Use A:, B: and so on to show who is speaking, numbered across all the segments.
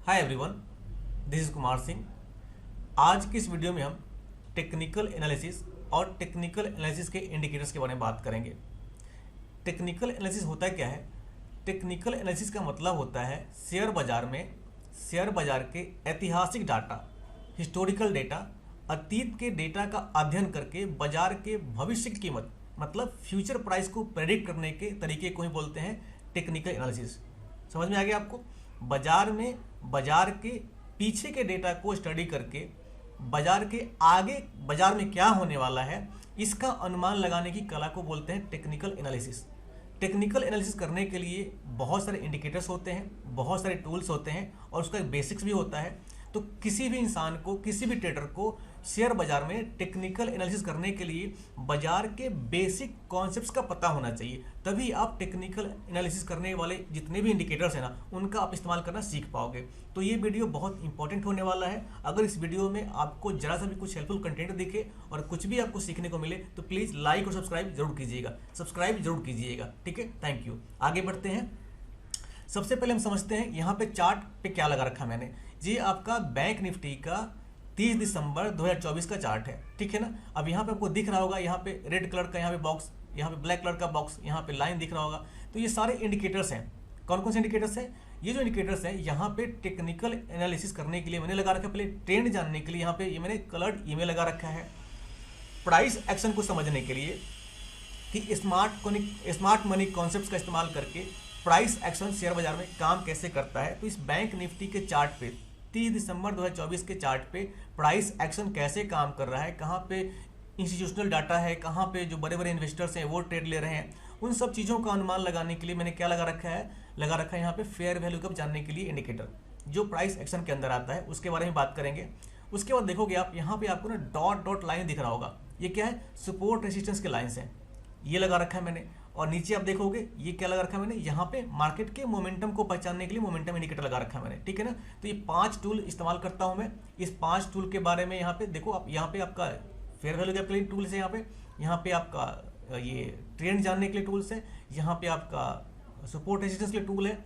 A: Hi everyone, this is Kumar Singh. आज की इस वीडियो में हम टेक्निकल एनालिसिस और टेक्निकल एनालिसिस के इंडिकेटर्स के बारे में बात करेंगे। टेक्निकल एनालिसिस होता क्या है? टेक्निकल एनालिसिस का मतलब होता है शेयर बाजार में शेयर बाजार के ऐतिहासिक डाटा, हिस्टोरिकल डेटा, अतीत के डेटा का अध्ययन करके बाजार के भविष्य की कीमत मतलब फ्यूचर प्राइस को प्रेडिक्ट करने के तरीके को ही बोलते हैं टेक्निकल एनालिसिस। समझ में आ गया आपको? बाजार में बाजार के पीछे के डेटा को स्टडी करके बाजार के आगे बाजार में क्या होने वाला है इसका अनुमान लगाने की कला को बोलते हैं टेक्निकल एनालिसिस। टेक्निकल एनालिसिस करने के लिए बहुत सारे इंडिकेटर्स होते हैं, बहुत सारे टूल्स होते हैं और उसका एक बेसिक्स भी होता है। तो किसी भी इंसान को, किसी भी ट्रेडर को शेयर बाजार में टेक्निकल एनालिसिस करने के लिए बाजार के बेसिक कॉन्सेप्ट्स का पता होना चाहिए, तभी आप टेक्निकल एनालिसिस करने वाले जितने भी इंडिकेटर्स हैं ना उनका आप इस्तेमाल करना सीख पाओगे। तो ये वीडियो बहुत इंपॉर्टेंट होने वाला है। अगर इस वीडियो में आपको जरा सा भी कुछ हेल्पफुल कंटेंट दिखे और कुछ भी आपको सीखने को मिले तो प्लीज़ लाइक और सब्सक्राइब जरूर कीजिएगा, ठीक है। Thank you. आगे बढ़ते हैं। सबसे पहले हम समझते हैं यहाँ पे चार्ट पे क्या लगा रखा मैंने। ये आपका बैंक निफ्टी का 30 दिसंबर 2024 का चार्ट है, ठीक है ना। अब यहाँ पे आपको दिख रहा होगा, यहाँ पे रेड कलर का यहाँ पे बॉक्स, यहाँ पे ब्लैक कलर का बॉक्स, यहाँ पे लाइन दिख रहा होगा। तो ये सारे इंडिकेटर्स हैं। कौन कौन से इंडिकेटर्स हैं? ये जो इंडिकेटर्स हैं यहाँ पे टेक्निकल एनालिसिस करने के लिए मैंने लगा रखा है। पहले ट्रेंड जानने के लिए यहाँ पे ये मैंने कलर्ड ईमेल लगा रखा है। प्राइस एक्शन को समझने के लिए कि स्मार्ट मनी कॉन्सेप्ट्स का इस्तेमाल करके प्राइस एक्शन शेयर बाजार में काम कैसे करता है। तो इस बैंक निफ्टी के चार्ट पे 30 दिसंबर 2024 के चार्ट पे प्राइस एक्शन कैसे काम कर रहा है, कहाँ पे इंस्टीट्यूशनल डाटा है, कहाँ पे जो बड़े बड़े इन्वेस्टर्स हैं वो ट्रेड ले रहे हैं, उन सब चीज़ों का अनुमान लगाने के लिए मैंने क्या लगा रखा है यहाँ पे फेयर वैल्यू कब जानने के लिए इंडिकेटर जो प्राइस एक्शन के अंदर आता है उसके बारे में बात करेंगे। उसके बाद देखोगे आप यहाँ पे आपको ना डॉट डॉट लाइन दिख रहा होगा, ये क्या है? सपोर्ट रेजिस्टेंस के लाइन्स हैं, ये लगा रखा है मैंने। और नीचे आप देखोगे ये क्या लगा रखा है मैंने, यहाँ पे मार्केट के मोमेंटम को पहचानने के लिए मोमेंटम इंडिकेटर लगा रखा है मैंने, ठीक है ना। तो ये 5 टूल इस्तेमाल करता हूँ मैं। इस 5 टूल के बारे में यहाँ पे देखो आप, यहाँ पे आपका फेयर वैल्यू कैप के लिए टूल्स है, यहाँ पे आपका ये ट्रेंड जानने के लिए टूल्स है, यहाँ पे आपका सपोर्ट रेजिस्टेंस के लिए टूल है।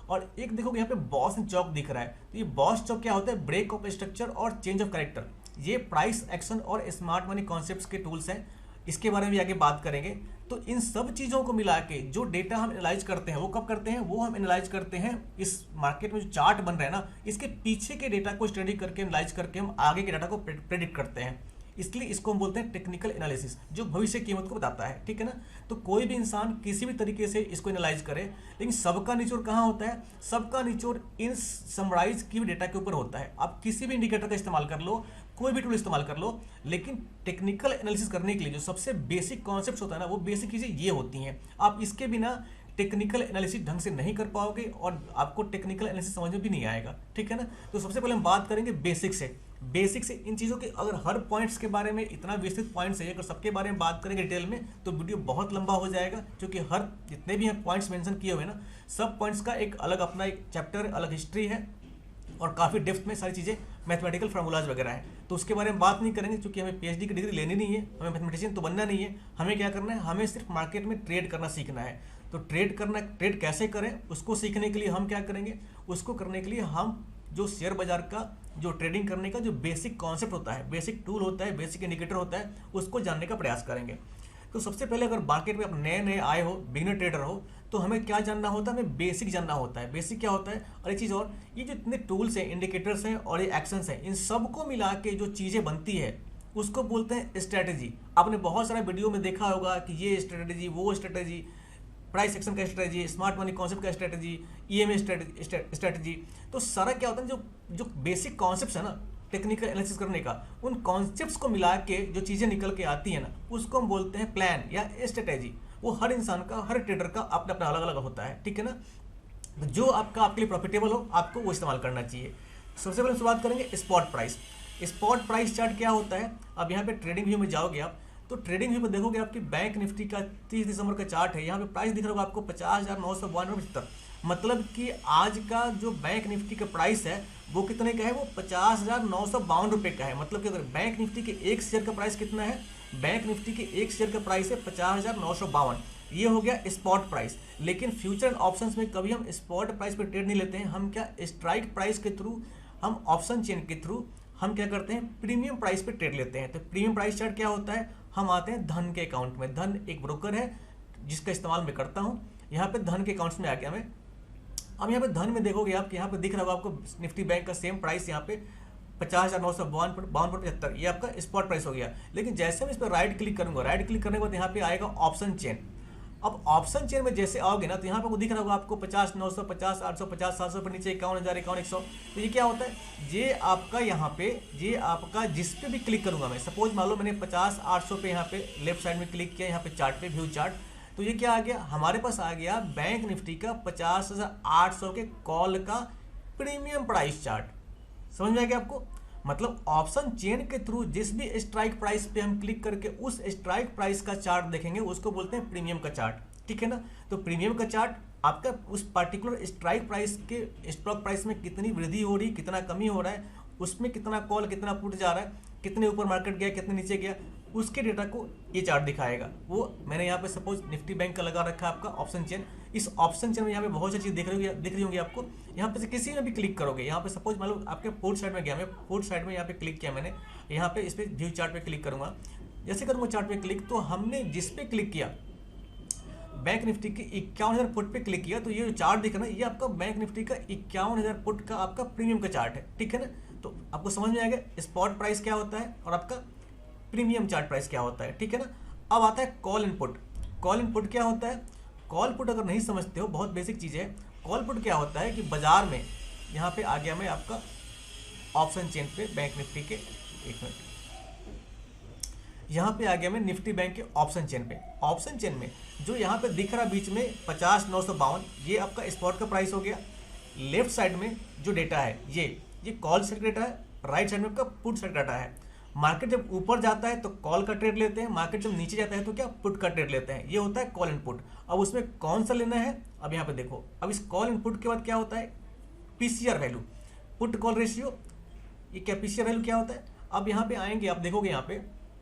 A: और एक देखोगे यहाँ पे बॉस एंड चौक दिख रहा है। तो ये बॉस चौक क्या होता है? ब्रेक ऑफ स्ट्रक्चर और चेंज ऑफ कैरेक्टर। ये प्राइस एक्शन और स्मार्ट मनी कॉन्सेप्ट्स के टूल्स हैं, इसके बारे में भी आगे बात करेंगे। तो इन सब चीज़ों को मिला के जो डेटा हम एनालाइज करते हैं वो कब करते हैं? वो हम एनालाइज करते हैं इस मार्केट में जो चार्ट बन रहा है ना, इसके पीछे के डेटा को स्टडी करके एनालाइज करके हम आगे के डाटा को प्रेडिक्ट करते हैं। इसलिए इसको हम बोलते हैं टेक्निकल एनालिसिस, जो भविष्य की कीमत को बताता है, ठीक है ना। तो कोई भी इंसान किसी भी तरीके से इसको एनालाइज करे, लेकिन सबका निचोड़ कहाँ होता है? सबका निचोड़ इन समराइज की डेटा के ऊपर होता है। आप किसी भी इंडिकेटर का इस्तेमाल कर लो, कोई भी टूल इस्तेमाल कर लो, लेकिन टेक्निकल एनालिसिस करने के लिए जो सबसे बेसिक कॉन्सेप्ट्स होता है ना, वो बेसिक चीज़ें ये होती हैं। आप इसके बिना टेक्निकल एनालिसिस ढंग से नहीं कर पाओगे और आपको टेक्निकल एनालिसिस समझ में भी नहीं आएगा, ठीक है ना। तो सबसे पहले हम बात करेंगे बेसिक से इन चीज़ों के। अगर हर पॉइंट्स के बारे में इतना विस्तृत पॉइंट्स है, अगर सबके बारे में बात करेंगे डिटेल में तो वीडियो बहुत लंबा हो जाएगा, क्योंकि हर जितने भी हैं पॉइंट्स मेंशन किए हुए ना, सब पॉइंट्स का एक अलग अपना एक चैप्टर, अलग हिस्ट्री है और काफ़ी डेप्थ में सारी चीज़ें मैथमेटिकल फार्मूलाज वगैरह है। तो उसके बारे में बात नहीं करेंगे, क्योंकि हमें पीएचडी की डिग्री लेनी नहीं है, हमें मैथमेटिशियन तो बनना नहीं है। हमें क्या करना है? हमें सिर्फ मार्केट में ट्रेड करना सीखना है। तो ट्रेड कैसे करें उसको सीखने के लिए हम क्या करेंगे? उसको करने के लिए हम जो शेयर बाजार का जो ट्रेडिंग करने का जो बेसिक कॉन्सेप्ट होता है, बेसिक टूल होता है, बेसिक इंडिकेटर होता है, उसको जानने का प्रयास करेंगे। तो सबसे पहले अगर मार्केट में आप नए आए हो, बिगिनर ट्रेडर हो, तो हमें क्या जानना होता है? हमें बेसिक जानना होता है। बेसिक क्या होता है? और एक चीज़ और, ये जो इतने टूल्स हैं, इंडिकेटर्स हैं और ये एक्शंस हैं, इन सबको मिला के जो चीज़ें बनती है उसको बोलते हैं स्ट्रैटेजी। आपने बहुत सारा वीडियो में देखा होगा कि ये स्ट्रैटेजी, वो स्ट्रैटेजी, प्राइस एक्शन का स्ट्रैटेजी, स्मार्ट मनी कॉन्सेप्ट का स्ट्रैटेजी, ईएमए स्ट्रैटेजी। तो सारा क्या होता है, जो बेसिक कॉन्सेप्ट्स है ना टेक्निकल एनालिसिस करने का, उन कॉन्सेप्ट्स को मिला के जो चीज़ें निकल के आती है ना, उसको हम बोलते हैं प्लान या स्ट्रैटेजी। वो हर इंसान का, हर ट्रेडर का अपना अपना अलग अलग होता है, ठीक है ना। जो आपके लिए प्रॉफिटेबल हो, आपको वो इस्तेमाल करना चाहिए। सबसे पहले शुरुआत करेंगे spot price. Spot price chart क्या होता है? अब यहाँ पे ट्रेडिंग व्यू में जाओगे आप, तो ट्रेडिंग व्यू में देखोगे आपकी बैंक निफ्टी का 30 दिसंबर का चार्ट है। यहाँ पे प्राइस दिख रहा होगा आपको 50,992। मतलब कि आज का जो बैंक निफ्टी का प्राइस है वो कितने का है? वो 50,952 रुपये का है। मतलब कि अगर बैंक निफ्टी के एक शेयर का प्राइस कितना है? बैंक निफ्टी के एक शेयर का प्राइस है 50,952। ये हो गया स्पॉट प्राइस। लेकिन फ्यूचर एंड ऑप्शंस में कभी हम स्पॉट प्राइस पे ट्रेड नहीं लेते हैं, हम क्या स्ट्राइक प्राइस के थ्रू, हम ऑप्शन चेन के थ्रू हम क्या करते हैं, प्रीमियम प्राइस पे ट्रेड लेते हैं। तो प्रीमियम प्राइस चार्ट क्या होता है, हम आते हैं धन के अकाउंट में। धन एक ब्रोकर है जिसका इस्तेमाल मैं करता हूँ। यहाँ पे धन के अकाउंट्स में आ गया मैं। अब यहाँ पे धन में देखोगे आप, यहाँ पे दिख रहा होगा आपको निफ्टी बैंक का सेम प्राइस यहाँ पे 50,952.75, ये आपका स्पॉट प्राइस हो गया। लेकिन जैसे मैं इस पर राइट क्लिक करूंगा, राइट क्लिक करने के बाद यहाँ पे आएगा ऑप्शन चेन। अब ऑप्शन चेन में जैसे आओगे ना, तो यहाँ पे दिख रहा होगा आपको 50,950, 850, 700 पर नीचे 51,000, 51,100। तो ये क्या होता है, ये आपका यहाँ पे, ये आपका जिस पे भी क्लिक करूंगा मैं, सपोज मान लो मैंने 50,800 पे यहाँ पे लेफ्ट साइड में क्लिक किया, यहाँ पे चार्ट पे व्यू चार्ट, तो ये क्या आ गया, हमारे पास आ गया बैंक निफ्टी का 50,800 के कॉल का प्रीमियम प्राइस चार्ट। समझ में आ गया आपको। मतलब ऑप्शन चेन के थ्रू जिस भी स्ट्राइक प्राइस पे हम क्लिक करके उस स्ट्राइक प्राइस का चार्ट देखेंगे, उसको बोलते हैं प्रीमियम का चार्ट। ठीक है ना। तो प्रीमियम का चार्ट आपका उस पर्टिकुलर स्ट्राइक प्राइस के स्टॉक प्राइस में कितनी वृद्धि हो रही, कितना कमी हो रहा है, उसमें कितना कॉल कितना पुट जा रहा है, कितने ऊपर मार्केट गया कितने नीचे गया, उसके डेटा को ये चार्ट दिखाएगा। वो मैंने यहाँ पे सपोज निफ्टी बैंक का लगा रखा है आपका ऑप्शन चेन। इस ऑप्शन चेन में यहाँ पे बहुत सी चीज़ दिख रही होंगी आपको। यहाँ पे से किसी में भी क्लिक करोगे, यहाँ पे सपोज मान लो आपके पोर्ट साइड में गया, मैं पोर्ट साइड में यहाँ पे क्लिक किया मैंने, यहाँ पे इस पर व्यू चार्ट पे क्लिक करूंगा। जैसे करूँगा चार्ट पे क्लिक, तो हमने जिस पे क्लिक किया बैंक निफ्टी के 51,000 पुट पे क्लिक किया, तो ये जो चार्ट दिख रहा है ये आपका बैंक निफ्टी का 51,000 पुट का आपका प्रीमियम का चार्ट है। ठीक है ना। तो आपको समझ में आ गया स्पॉट प्राइस क्या होता है और आपका प्रीमियम चार्ट प्राइस क्या होता है। ठीक है ना। अब आता है कॉल इनपुट। कॉल इनपुट क्या होता है, कॉल पुट अगर नहीं समझते हो, बहुत बेसिक चीज़ है। कॉल पुट क्या होता है कि बाजार में, यहाँ पे आ गया मैं आपका ऑप्शन चेन पे बैंक निफ्टी के, एक मिनट, यहाँ पे आ गया मैं निफ्टी बैंक के ऑप्शन चेन पे। ऑप्शन चेन में जो यहाँ पे दिख रहा बीच में 50,952, ये आपका स्पॉट का प्राइस हो गया। लेफ्ट साइड में जो डेटा है ये कॉल साइड डेटा है, राइट साइड में आपका पुट साइड डाटा है। मार्केट जब ऊपर जाता है तो कॉल का ट्रेड लेते हैं, मार्केट जब नीचे जाता है तो क्या पुट का ट्रेड लेते हैं। ये होता है कॉल इनपुट। अब उसमें कौन सा लेना है, अब यहाँ पे देखो, अब इस कॉल इनपुट के बाद क्या होता है, PCR value, put call ratio. ये क्या पीसीआर वैल्यू क्या होता है, अब यहाँ पे आएंगे आप देखोगे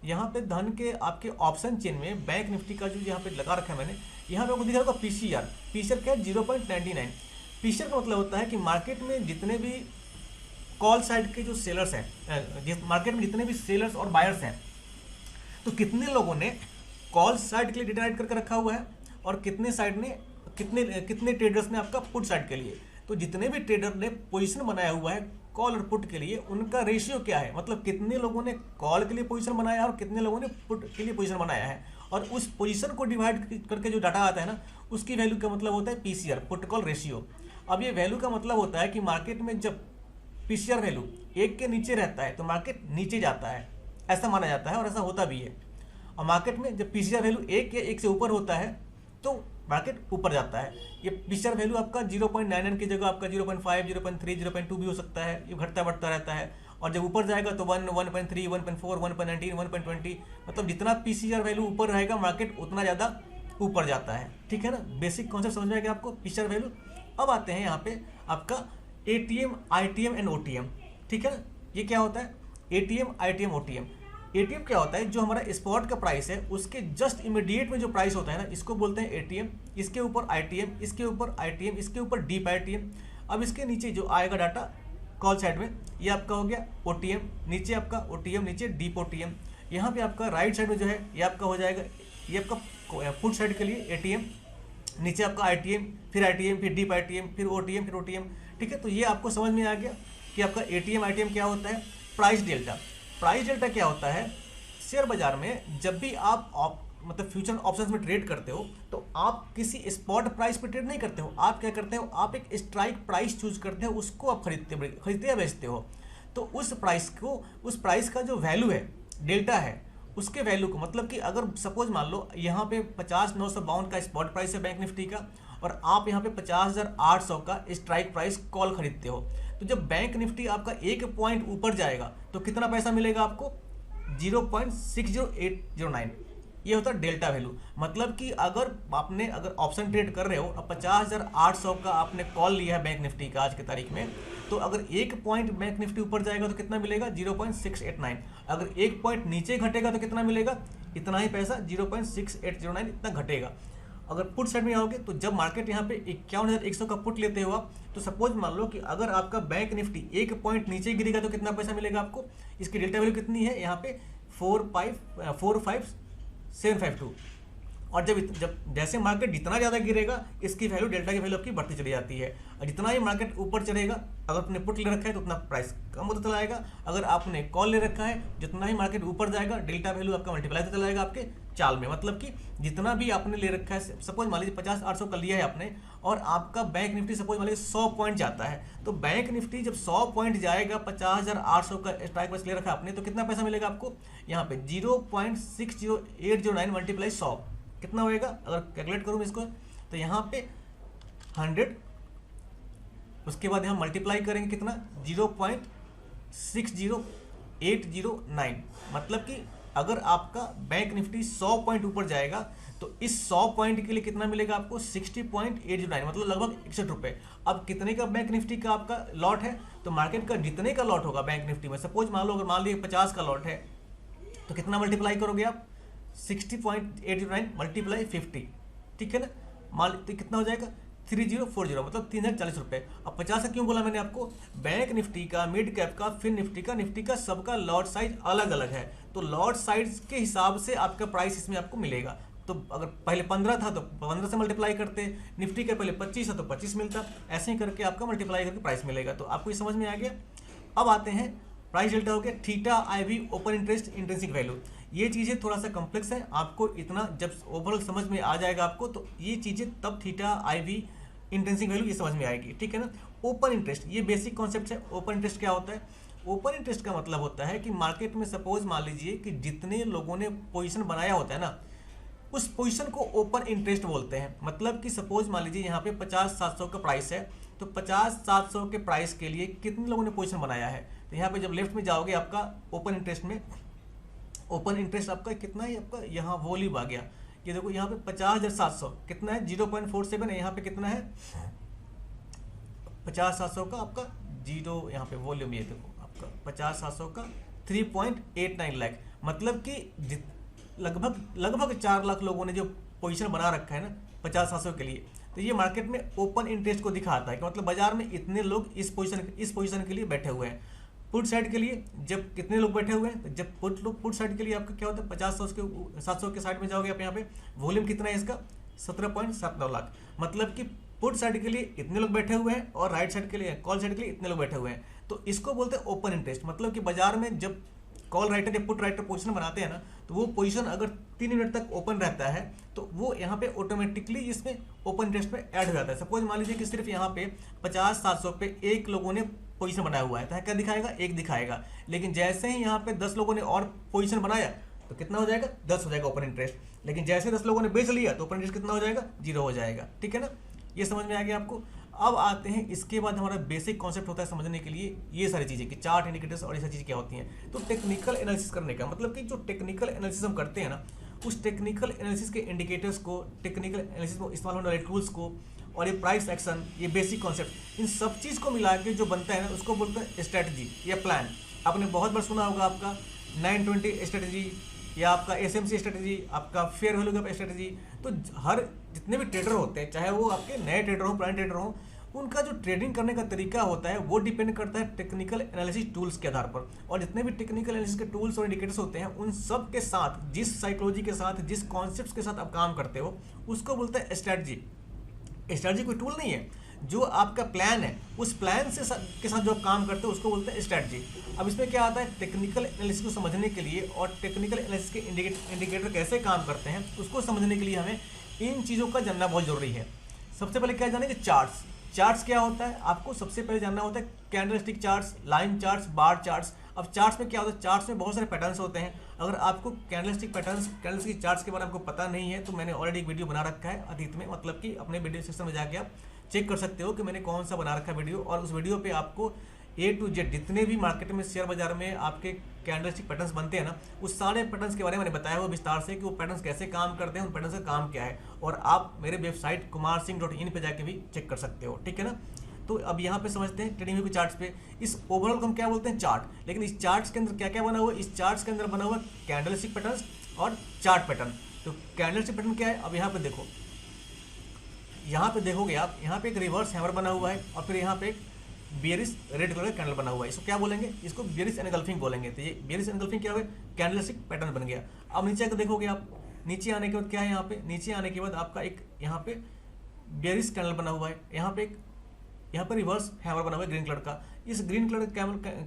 A: यहाँ पे धन के आपके ऑप्शन चेन में बैंक निफ्टी का जो यहाँ पे लगा रखा है मैंने, यहाँ पे आपको दिख रहा होगा पीसीआर। पीसीआर क्या है, 0.99। पीसीआर का मतलब होता है कि मार्केट में जितने भी कॉल साइड के जो सेलर्स हैं, मार्केट में जितने भी सेलर्स और बायर्स हैं, तो कितने लोगों ने कॉल साइड के लिए डेटा राइट करके रखा हुआ है और कितने साइड ने, कितने ट्रेडर्स ने आपका पुट साइड के लिए। तो जितने भी ट्रेडर ने पोजीशन बनाया हुआ है कॉल और पुट के लिए, उनका रेशियो क्या है, मतलब कितने लोगों ने कॉल के लिए पोजीशन बनाया है और कितने लोगों ने पुट के लिए पोजीशन बनाया है, और उस पोजीशन को डिवाइड करके जो डाटा आता है ना, उसकी वैल्यू का मतलब होता है पीसीआर, पुट कॉल रेशियो। अब ये वैल्यू का मतलब होता है कि मार्केट में जब पीसीआर वैल्यू 1 के नीचे रहता है तो मार्केट नीचे जाता है, ऐसा माना जाता है और ऐसा होता भी है। और मार्केट में जब पीसीआर वैल्यू 1 या 1 से ऊपर होता है तो मार्केट ऊपर जाता है। ये पीसीआर वैल्यू आपका 0.99 की जगह आपका 0.5, 0.3, 0.2 भी हो सकता है, ये घटता बढ़ता रहता है। और जब ऊपर जाएगा तो 1, 1.3, 1.4, 1.19, 1.20, मतलब जितना पीसीआर वैल्यू ऊपर रहेगा मार्केट उतना ज़्यादा ऊपर जाता है। ठीक है ना। बेसिक कॉन्सेप्ट समझ में आएगा आपको पीसीआर वैल्यू। अब आते हैं यहाँ पे आपका एटीएम, आईटीएम एंड ओटीएम। ठीक है ना। ये क्या होता है, एटीएम, आईटीएम, ओटीएम। एटीएम क्या होता है, जो हमारा स्पॉट का प्राइस है उसके जस्ट इमीडिएट में जो प्राइस होता है ना, इसको बोलते हैं एटीएम। इसके ऊपर आईटीएम, इसके ऊपर आईटीएम, इसके ऊपर डीप आईटीएम। अब इसके नीचे जो आएगा डाटा कॉल साइड में, ये आपका हो गया ओटीएम, नीचे आपका ओटीएम, नीचे डीप ओटीएम। यहाँ पे आपका राइट साइड में जो है ये आपका हो जाएगा, ये आपका पुट साइड के लिए एटीएम, नीचे आपका आईटीएम, फिर आईटीएम, फिर डीप आईटीएम, फिर ओटीएम, फिर ओटीएम। ठीक है। तो ये आपको समझ में आ गया कि आपका एटीएम, आईटीएम क्या होता है। प्राइस डेल्टा, प्राइस डेल्टा क्या होता है, शेयर बाजार में जब भी आप मतलब फ्यूचर ऑप्शंस में ट्रेड करते हो तो आप किसी स्पॉट प्राइस पे ट्रेड नहीं करते हो, आप क्या करते हो, आप एक स्ट्राइक प्राइस चूज करते हो, उसको आप खरीदते या बेचते हो। तो उस प्राइस का जो वैल्यू है, डेल्टा है, उसके वैल्यू को, मतलब कि अगर सपोज मान लो यहाँ पे 50,952 का स्पॉट प्राइस है बैंक निफ्टी का, और आप यहाँ पे 50,800 का स्ट्राइक प्राइस कॉल खरीदते हो, तो जब बैंक निफ्टी आपका 1 पॉइंट ऊपर जाएगा तो कितना पैसा मिलेगा आपको, 0.60809। ये होता है डेल्टा वैल्यू। मतलब कि अगर ऑप्शन ट्रेड कर रहे हो और 50,800 का आपने कॉल लिया है बैंक निफ्टी का आज की तारीख में, तो अगर 1 पॉइंट बैंक निफ्टी ऊपर जाएगा तो कितना मिलेगा, 0.689। अगर 1 पॉइंट नीचे घटेगा तो कितना मिलेगा, इतना ही पैसा, 0.6809 इतना घटेगा। अगर पुट साइड में आओगे तो जब मार्केट यहाँ पे 51,100 का पुट लेते हो आप, तो सपोज मान लो कि अगर आपका बैंक निफ्टी 1 पॉइंट नीचे गिरेगा तो कितना पैसा मिलेगा आपको। इसकी डेल्टा वैल्यू कितनी है यहाँ पे 45752। और जब जैसे मार्केट जितना ज़्यादा गिरेगा इसकी वैल्यू, डेल्टा की वैल्यू आपकी बढ़ती चली जाती है। और जितना ही मार्केट ऊपर चढ़ेगा, अगर आपने पुट ले रखा है तो उतना प्राइस कम होता चला जाएगा। अगर आपने कॉल ले रखा है, जितना ही मार्केट ऊपर जाएगा डेल्टा वैल्यू आपका मल्टीप्लाई होता चला जाएगा आपके चाल में। मतलब कि जितना भी आपने ले रखा है, सपोज मान लीजिए 50,800 का लिया है आपने, और आपका बैंक निफ्टी सपोज मान लीजिए 100 पॉइंट जाता है, तो बैंक निफ्टी जब 100 पॉइंट जाएगा, 50,800 का स्ट्राइक प्राइस ले रखा आपने, तो कितना पैसा मिलेगा आपको यहाँ पे 0.60809 मल्टीप्लाई 100 कितना होएगा। अगर कैलकुलेट करूँ इसको तो यहाँ पे 100, उसके बाद यहाँ मल्टीप्लाई करेंगे कितना 0.60809। मतलब कि अगर आपका बैंक निफ्टी 100 पॉइंट ऊपर जाएगा तो इस 100 पॉइंट के लिए कितना मिलेगा आपको 60.809, मतलब लगभग 61 रुपये। अब कितने का बैंक निफ्टी का आपका लॉट है, तो मार्केट का जितने का लॉट होगा बैंक निफ्टी में, सपोज मान लो अगर मान लीजिए 50 का लॉट है, तो कितना मल्टीप्लाई करोगे आप 60.809 मल्टीप्लाई 50, ठीक है ना। मान तो कितना हो जाएगा 3040, मतलब 3040 रुपये। अब 50 का क्यों बोला मैंने आपको, बैंक निफ्टी का, मिड कैप का, फिर निफ्टी का सबका लॉट साइज अलग अलग है, तो लॉट साइज के हिसाब से आपका प्राइस इसमें आपको मिलेगा। तो अगर पहले 15 था तो 15 से मल्टीप्लाई करते, निफ्टी का पहले 25 था तो 25 मिलता, ऐसे ही करके आपका मल्टीप्लाई करके प्राइस मिलेगा। तो आपको ये समझ में आ गया। अब आते हैं प्राइस डेल्टा हो गया, theta IV open interest intrinsic value. ये चीज़ें थोड़ा सा कॉम्प्लेक्स है, आपको इतना जब ओवरऑल समझ में आ जाएगा आपको, तो ये चीज़ें तब थीटा IV इंट्रिंसिक वैल्यू ये समझ में आएगी, ठीक है ना। ओपन इंटरेस्ट ये बेसिक कॉन्सेप्ट है। ओपन इंटरेस्ट क्या होता है, ओपन इंटरेस्ट का मतलब होता है कि मार्केट में सपोज मान लीजिए कि जितने लोगों ने पोजीशन बनाया होता है ना, उस पोजीशन को ओपन इंटरेस्ट बोलते हैं। मतलब कि सपोज मान लीजिए यहाँ पे 50,700 का प्राइस है, तो 50,700 के प्राइस के लिए कितने लोगों ने पोजीशन बनाया है, तो यहाँ पे जब लेफ्ट में जाओगे आपका ओपन इंटरेस्ट में, ओपन इंटरेस्ट आपका कितना है, आपका यहाँ वॉल्यूम आ गया, ये देखो यहाँ पे 50,700 कितना है 0.47 है, यहाँ पे कितना है 50,700 का आपका जीरो, यहाँ पे वॉल्यूम ये देखो आपका 50,700 का 3.89 लाख, मतलब कि लगभग 4 लाख लोगों ने जो पोजीशन बना रखा है ना 50,700 के लिए। तो ये मार्केट में ओपन इंटरेस्ट को दिखाता है कि मतलब बाजार में इतने लोग इस पोजीशन के लिए बैठे हुए हैं। पुट साइड के लिए जब कितने लोग बैठे हुए हैं, तो जब पुट साइड के लिए आपका क्या होता है 50,700 के साइड में जाओगे आप, यहाँ पे वॉल्यूम कितना है इसका 17.79 लाख, मतलब कि पुट साइड के लिए इतने लोग बैठे हुए हैं और राइट साइड के लिए, कॉल साइड के लिए इतने लोग बैठे हुए हैं। तो इसको बोलते हैं ओपन इंटरेस्ट। मतलब कि बाजार में जब कॉल राइटर या पुट राइटर पोजीशन बनाते हैं ना, तो वो पोजीशन अगर 3 मिनट तक ओपन रहता है तो वो यहाँ पे ऑटोमेटिकली इसमें ओपन इंटरेस्ट में ऐड हो जाता है। सपोज मान लीजिए कि सिर्फ यहाँ पे 50,700 पे 1 लोगों ने पोजीशन बनाया हुआ है, तो क्या दिखाएगा 1 दिखाएगा, लेकिन जैसे ही यहाँ पे 10 लोगों ने और पोजीशन बनाया तो कितना हो जाएगा 10 हो जाएगा ओपन इंटरेस्ट। लेकिन जैसे 10 लोगों ने बेच लिया तो ओपन इंटरेस्ट कितना हो जाएगा 0 हो जाएगा, ठीक है ना। ये समझ में आ गया आपको। अब आते हैं इसके बाद हमारा बेसिक कॉन्सेप्ट होता है समझने के लिए ये सारी चीज़ें कि चार्ट इंडिकेटर्स और ये सारी चीज़ें क्या होती हैं। तो टेक्निकल एनालिसिस करने का मतलब कि जो टेक्निकल एनालिसिस हम करते हैं ना, उस टेक्निकल एनालिसिस के इंडिकेटर्स को, टेक्निकल एनालिसिस में इस्तेमाल होने वाले टूल्स को, और ये प्राइस एक्शन, ये बेसिक कॉन्सेप्ट, इन सब चीज़ को मिला के जो बनता है ना उसको बोलते हैं स्ट्रैटेजी या प्लान। आपने बहुत बार सुना होगा आपका 920 स्ट्रैटेजी या आपका SMC स्ट्रैटेजी, आपका फेयर वैल्यू गैप स्ट्रैटेजी। तो हर जितने भी ट्रेडर होते हैं, चाहे वो आपके नए ट्रेडर हो, पुराने ट्रेडर हो, उनका जो ट्रेडिंग करने का तरीका होता है वो डिपेंड करता है टेक्निकल एनालिसिस टूल्स के आधार पर। और जितने भी टेक्निकल एनालिसिस के टूल्स और इंडिकेटर्स होते हैं, उन सब के साथ जिस साइकोलॉजी के साथ, जिस कॉन्सेप्ट्स के साथ आप काम करते हो उसको बोलते हैं स्ट्रैटेजी। स्ट्रैटेजी कोई टूल नहीं है, जो आपका प्लान है उस प्लान से के साथ जो आप काम करते हो उसको बोलते हैं स्ट्रैटेजी। अब इसमें क्या आता है, टेक्निकल एनालिसिस को समझने के लिए और टेक्निकल एनालिसिस के इंडिकेटर कैसे काम करते हैं उसको समझने के लिए हमें इन चीज़ों का जानना बहुत जरूरी है। सबसे पहले क्या जानेंगे, चार्ट्स क्या होता है आपको सबसे पहले जानना होता है। कैंडलस्टिक चार्ट्स, लाइन चार्ट्स, बार चार्ट्स। अब चार्ट्स में क्या होता है, चार्ट्स में बहुत सारे पैटर्न्स होते हैं। अगर आपको कैंडलस्टिक चार्ट्स के बारे में आपको पता नहीं है तो मैंने ऑलरेडी एक वीडियो बना रखा है अतीत में, मतलब कि अपने वीडियो सेक्शन में जाके आप चेक कर सकते हो कि मैंने कौन सा बना रखा है वीडियो। और उस वीडियो पे आपको A to Z जितने भी मार्केट में, शेयर बाजार में आपके कैंडलस्टिक पैटर्न्स बनते हैं ना, उस सारे पैटर्न्स के बारे में मैंने बताया हुआ विस्तार से कि वो पैटर्न्स कैसे काम करते हैं, उन पैटर्न्स का काम क्या है। और आप मेरे वेबसाइट kumarsingh.in पे जाके भी चेक कर सकते हो, ठीक है ना। तो अब यहाँ पे समझते हैं ट्रेडिंग व्यू के चार्ट्स पे। इस ओवरऑल को हम क्या बोलते हैं, चार्ट। लेकिन इस चार्ट्स के अंदर क्या क्या बना हुआ है, इस चार्ट्स के अंदर बना हुआ कैंडलस्टिक पैटर्न्स और चार्ट पैटर्न। तो कैंडलस्टिक पैटर्न क्या है, अब यहाँ पे देखो यहाँ पे देखोगे आप, यहाँ पे एक रिवर्स हैमर बना हुआ है और फिर यहाँ पे एक बेयरिश रेड कलर का कैंडल बना हुआ है। इसको क्या बोलेंगे? इसको बेयरिश एनगल्फिंग बोलेंगे। तो ये बेयरिश एनगल्फिंग क्या हुआ? कैंडलस्टिक पैटर्न बन गया। अब नीचे आकर देखोगे आप, नीचे आने के बाद क्या है यहाँ पे? नीचे आने के बाद आपका एक यहाँ पे बेयरिश कैंडल बना हुआ है, यहाँ पे रिवर्स हैमर बना हुआ है ग्रीन कलर का। इस ग्रीन कलर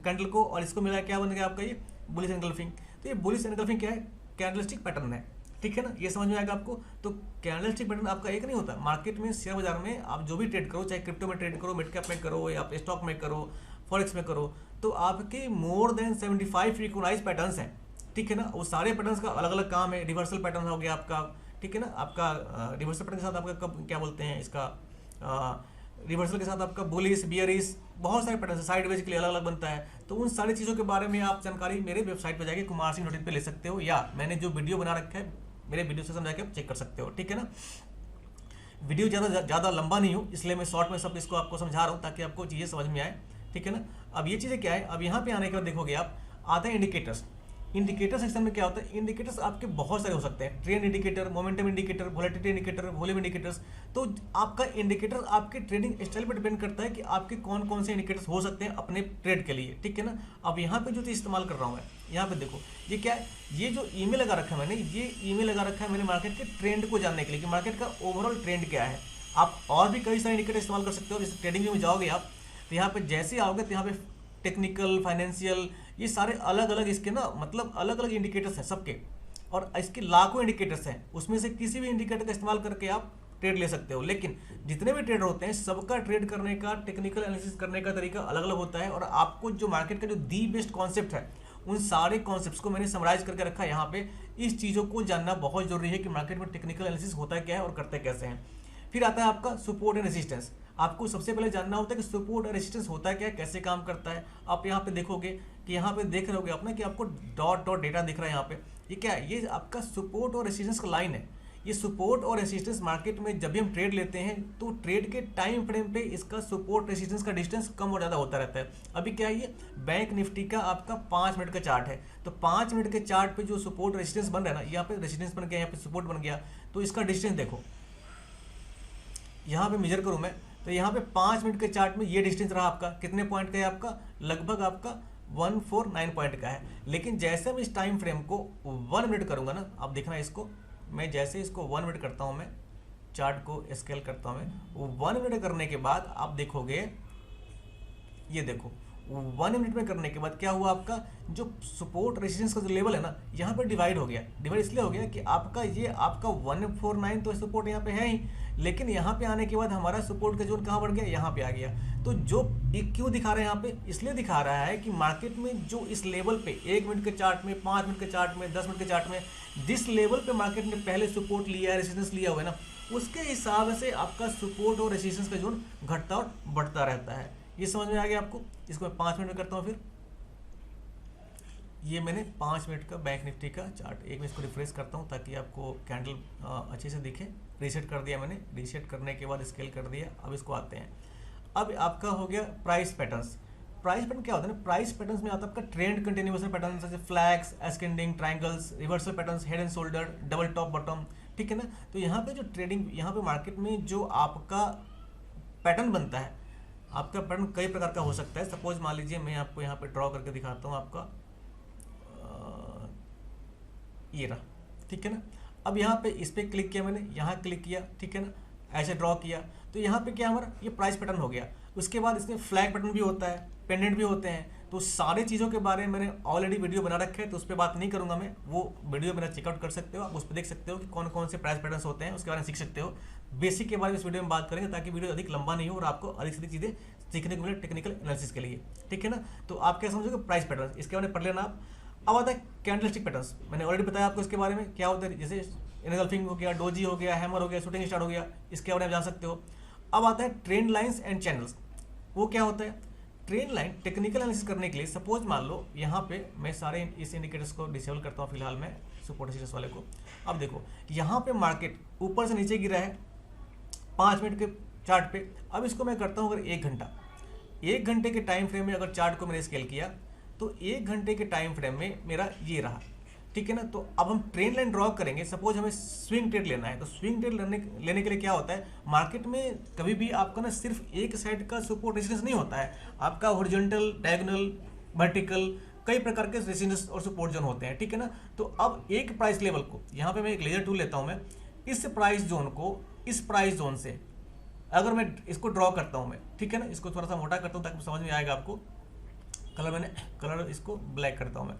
A: कैंडल को और इसको मिलाया क्या बन गया आपका? ये बुलिश एनगल्फिंग। तो ये बुलिश एनगल्फिंग क्या है? कैंडलस्टिक पैटर्न है, ठीक है ना? ये समझ में आएगा आपको। तो कैंडलस्टिक पैटर्न आपका एक नहीं होता। मार्केट में, शेयर बाजार में आप जो भी ट्रेड करो, चाहे क्रिप्टो में ट्रेड करो, मिड कैप में करो, या आप स्टॉक में करो, फॉरेक्स में करो, तो आपके मोर देन 75 रिकॉग्नाइज पैटर्न्स हैं, ठीक है ना? वो सारे पैटर्न्स का अलग अलग काम है। रिवर्सल पैटर्न हो गया आपका, ठीक है ना? आपका रिवर्सल पैटर्न के साथ आपका कब क्या बोलते हैं इसका, रिवर्सल के साथ आपका बुलिश, बियरिश, बहुत सारे पैटर्न साइडवेज के लिए अलग अलग बनता है। तो उन सारी चीज़ों के बारे में आप जानकारी मेरे वेबसाइट पर जाके कुमार सिंह नोटिस पे ले सकते हो, या मैंने जो वीडियो बना रखा है मेरे वीडियो सेक्शन जाके आप चेक कर सकते हो, ठीक है ना? वीडियो ज़्यादा लंबा नहीं हो, इसलिए मैं शॉर्ट में सब इसको आपको समझा रहा हूँ ताकि आपको चीज़ें समझ में आए, ठीक है ना? अब ये चीज़ें क्या है, अब यहाँ पे आने के बाद देखोगे आप, आते हैं इंडिकेटर्स। इंडिकेटर सेक्शन में क्या होता है? इंडिकेटर्स आपके बहुत सारे हो सकते हैं। Trend indicator, momentum indicator, volatility indicator, volume indicators. तो आपका इंडिकेटर आपके ट्रेडिंग स्टाइल पर डिपेंड करता है कि आपके कौन कौन से इंडिकेटर्स हो सकते हैं अपने ट्रेड के लिए, ठीक है ना? अब यहाँ पे जो चीज़ इस्तेमाल कर रहा हूँ मैं, यहाँ पे देखो ये क्या है, ये जो ईमेल लगा रखा है मैंने, ये ईमेल लगा रखा है मैंने मार्केट के ट्रेंड को जानने के लिए कि मार्केट का ओवरऑल ट्रेंड क्या है। आप और भी कई सारे इंडिकेटर इस्तेमाल कर सकते हो। जैसे ट्रेडिंग में जाओगे आप, तो यहाँ पे जैसे आओगे तो यहाँ पे टेक्निकल, फाइनेंशियल, ये सारे अलग अलग इसके ना, मतलब अलग अलग इंडिकेटर्स हैं सबके, और इसके लाखों इंडिकेटर्स हैं। उसमें से किसी भी इंडिकेटर का इस्तेमाल करके आप ट्रेड ले सकते हो। लेकिन जितने भी ट्रेडर होते हैं, सबका ट्रेड करने का, टेक्निकल एनालिसिस करने का तरीका अलग अलग होता है। और आपको जो मार्केट का जो दी बेस्ट कॉन्सेप्ट है, उन सारे कॉन्सेप्ट्स को मैंने समराइज करके रखा है यहाँ पे। इस चीज़ों को जानना बहुत जरूरी है कि मार्केट में टेक्निकल एनालिसिस होता है क्या है और करते कैसे हैं। फिर आता है आपका सपोर्ट एंड रेजिस्टेंस। आपको सबसे पहले जानना होता है कि सपोर्ट और रेजिस्टेंस होता क्या है, कैसे काम करता है। आप यहाँ पे देखोगे कि यहाँ पे देख रहे होगे अपना कि आपको डॉट डॉट डेटा दिख रहा है यहाँ पे। ये क्या है? ये आपका सपोर्ट और रेजिस्टेंस का लाइन है। ये सपोर्ट और रेजिस्टेंस मार्केट में जब भी हम ट्रेड लेते हैं तो ट्रेड के टाइम फ्रेम पे इसका सपोर्ट रेजिस्टेंस का डिस्टेंस कम और ज़्यादा होता रहता है। अभी क्या है, ये बैंक निफ्टी का आपका 5 मिनट का चार्ट है। तो 5 मिनट के चार्ट पे जो सपोर्ट रेजिस्टेंस बन रहा है ना, यहाँ पे रेजिस्टेंस बन गया, यहाँ पे सपोर्ट बन गया, तो इसका डिस्टेंस देखो, यहाँ पे मेजर करूँ मैं, तो यहाँ पे 5 मिनट के चार्ट में ये डिस्टेंस रहा आपका, कितने पॉइंट का है आपका? लगभग आपका 149 पॉइंट का है। लेकिन जैसे मैं इस टाइम फ्रेम को 1 मिनट करूँगा ना, आप देखना इसको, मैं जैसे इसको 1 मिनट करता हूँ, मैं चार्ट को स्केल करता हूँ, मैं 1 मिनट करने के बाद आप देखोगे, ये देखो 1 मिनट में करने के बाद क्या हुआ, आपका जो सपोर्ट रेजिस्टेंस का जो लेवल है ना, यहाँ पर डिवाइड हो गया। डिवाइड इसलिए हो गया कि आपका ये आपका 149 तो सपोर्ट यहाँ पे है ही, लेकिन यहाँ पे आने के बाद हमारा सपोर्ट का जोन कहाँ बढ़ गया? यहाँ पे आ गया। तो जो क्यों दिखा रहा है यहाँ पे? इसलिए दिखा रहा है कि मार्केट में जो इस लेवल पे 1 मिनट के चार्ट में, 5 मिनट के चार्ट में, 10 मिनट के चार्ट में जिस लेवल पे मार्केट ने पहले सपोर्ट लिया है, रेजिस्टेंस लिया हुआ है ना, उसके हिसाब से आपका सपोर्ट और रेजिस्टेंस का जोन घटता और बढ़ता रहता है। ये समझ में आ गया आपको? इसको मैं 5 मिनट में करता हूँ। फिर ये मैंने 5 मिनट का बैंक निफ्टी का चार्ट, एक मैं इसको रिफ्रेश करता हूँ ताकि आपको कैंडल अच्छे से दिखे। रीसेट कर दिया मैंने, रीसेट करने के बाद स्केल कर दिया। अब इसको आते हैं, अब आपका हो गया प्राइस पैटर्न्स। प्राइस पैटर्न क्या होता है ना? प्राइस पैटर्न्स में आता है आपका ट्रेंड कंटिन्यूएशन पैटर्न, जैसे flags, ascending, triangles, reversal patterns, head and shoulder, double top bottom, ठीक है ना? तो यहाँ पे जो ट्रेडिंग, यहाँ पे मार्केट में जो आपका पैटर्न बनता है, आपका पैटर्न कई प्रकार का हो सकता है। सपोज मान लीजिए मैं आपको यहाँ पे ड्रॉ करके दिखाता हूँ, आपका ये रहा, ठीक है ना? अब यहाँ पे इस पर क्लिक किया मैंने, यहाँ क्लिक किया, ठीक है ना? ऐसे ड्रॉ किया, तो यहाँ पे क्या हमारा ये प्राइस पैटर्न हो गया। उसके बाद इसमें फ्लैग पैटर्न भी होता है, पेंडेंट भी होते हैं। तो सारी चीज़ों के बारे में मैंने ऑलरेडी वीडियो बना रखे हैं, तो उस पर बात नहीं करूँगा मैं। वो वीडियो मेरा चेकआउट कर सकते हो, आप उस पर देख सकते हो कि कौन कौन से प्राइस पैटर्न्स होते हैं, उसके बारे में सीख सकते हो। बेसिक के बारे में इस वीडियो में बात करेंगे ताकि वीडियो अधिक लंबा नहीं हो और आपको अधिक से अधिक चीज़ें सीखने को मिले टेक्निकल एनालिसिस के लिए, ठीक है ना? तो आप क्या समझोगे? प्राइस पैटर्न, इसके बारे में पढ़ लेना आप। अब आता है कैंडलस्टिक पैटर्न्स, मैंने ऑलरेडी बताया आपको इसके बारे में क्या होता है। जैसे एनगल्फिंग हो गया, डोजी हो गया, हैमर हो गया, शूटिंग स्टार हो गया, इसके बारे में जान सकते हो। अब आता है ट्रेंड लाइंस एंड चैनल्स। वो क्या होता है? ट्रेंड लाइन टेक्निकल एनालिसिस करने के लिए, सपोज मान लो यहाँ पे मैं सारे इस इंडिकेटर्स को डिसेबल करता हूँ फिलहाल मैं, सपोर्ट रेजिस्टेंस वाले को। अब देखो यहाँ पे मार्केट ऊपर से नीचे गिरा है 5 मिनट के चार्ट पे। अब इसको मैं करता हूँ अगर 1 घंटा, 1 घंटे के टाइम फ्रेम में अगर चार्ट को मैंने स्केल किया, तो 1 घंटे के टाइम फ्रेम में मेरा ये रहा। ठीक है ना। तो अब हम ट्रेंड लाइन ड्रॉ करेंगे। सपोज हमें स्विंग ट्रेड लेना है, तो स्विंग ट्रेड लेने के लिए क्या होता है, मार्केट में कभी भी आपका ना सिर्फ एक साइड का सपोर्ट रेजिस्टेंस नहीं होता है, आपका हॉरिजॉन्टल, डायगोनल, वर्टिकल, कई प्रकार के रेजिस्टेंस और सपोर्ट जोन होते हैं, ठीक है ना। तो अब एक प्राइस लेवल को, यहाँ पे मैं एक लेजर टूल लेता हूँ, मैं इस प्राइस जोन को इस प्राइस जोन से अगर मैं इसको ड्रॉ करता हूँ मैं, ठीक है ना, इसको थोड़ा सा मोटा करता हूँ ताकि समझ में आएगा आपको। कलर इसको ब्लैक करता हूँ मैं।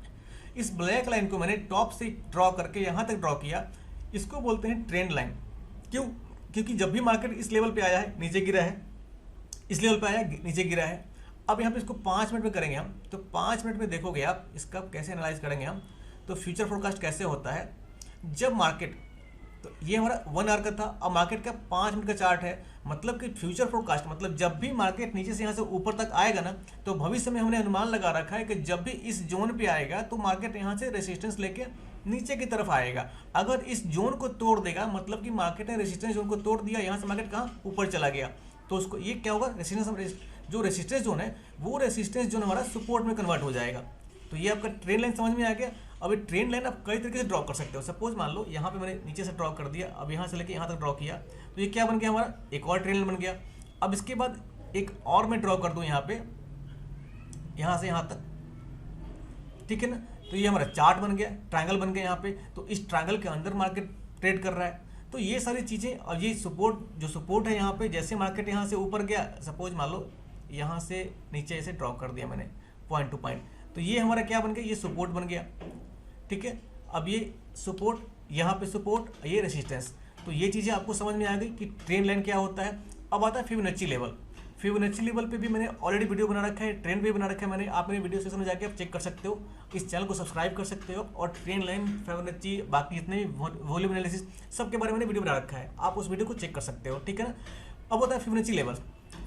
A: इस ब्लैक लाइन को मैंने टॉप से ड्रॉ करके यहाँ तक ड्रॉ किया, इसको बोलते हैं ट्रेंड लाइन। क्यों? क्योंकि जब भी मार्केट इस लेवल पे आया है, नीचे गिरा है, इस लेवल पे आया है, नीचे गिरा है। अब यहाँ पे इसको 5 मिनट में करेंगे हम, तो 5 मिनट में देखोगे आप इसका कैसे एनालाइज करेंगे हम। तो फ्यूचर फोरकास्ट कैसे होता है, जब मार्केट, तो ये हमारा 1 आवर का था, अब मार्केट का 5 मिनट का चार्ट है, मतलब कि फ्यूचर फोरकास्ट मतलब जब भी मार्केट नीचे से यहाँ से ऊपर तक आएगा ना, तो भविष्य में हमने अनुमान लगा रखा है कि जब भी इस जोन पे आएगा तो मार्केट यहाँ से रेजिस्टेंस लेके नीचे की तरफ आएगा। अगर इस जोन को तोड़ देगा, मतलब कि मार्केट ने रेजिस्टेंस जोन को तोड़ दिया, यहाँ से मार्केट कहाँ ऊपर चला गया, तो उसको ये क्या होगा, जो रेजिस्टेंस जोन है वो रेजिस्टेंस जोन हमारा सपोर्ट में कन्वर्ट हो जाएगा। तो ये आपका ट्रेंड लाइन समझ में आ गया। अब ये ट्रेंड लाइन आप कई तरीके से ड्रॉ कर सकते हो। सपोज मान लो यहाँ पे मैंने नीचे से ड्रॉ कर दिया, अब यहाँ से लेके यहाँ तक ड्रॉ किया, तो ये क्या बन गया हमारा, एक और ट्रेंड लाइन बन गया। अब इसके बाद एक और मैं ड्रॉ कर दूँ यहाँ पे, यहाँ से यहाँ तक, ठीक है ना, तो ये हमारा चार्ट बन गया, ट्रायंगल बन गया यहाँ पे। तो इस ट्रायंगल के अंदर मार्केट ट्रेड कर रहा है। तो ये सारी चीज़ें, और ये सपोर्ट, जो सपोर्ट है यहाँ पे, जैसे मार्केट यहाँ से ऊपर गया, सपोज मान लो यहाँ से नीचे ऐसे ड्रॉ कर दिया मैंने पॉइंट टू पॉइंट, तो ये हमारा क्या बन गया, ये सपोर्ट बन गया, ठीक है। अब ये सपोर्ट, यहाँ पे सपोर्ट, ये रेसिस्टेंस, तो ये चीज़ें आपको समझ में आ गई कि ट्रेंड लाइन क्या होता है। अब आता है फिबोनाची लेवल। फिबोनाची लेवल पे भी मैंने ऑलरेडी वीडियो बना रखा है, ट्रेंड भी बना रखा है मैंने, आप मेरे वीडियो सेक्शन में जाके आप चेक कर सकते हो, इस चैनल को सब्सक्राइब कर सकते हो, और ट्रेंड लाइन, फिबोनाची, बाकी जितने भी वॉल्यूम एनालिसिस सब के बारे में मैंने वीडियो बना रखा है, आप उस वीडियो को चेक कर सकते हो, ठीक है ना। अब होता है फिबोनाची लेवल।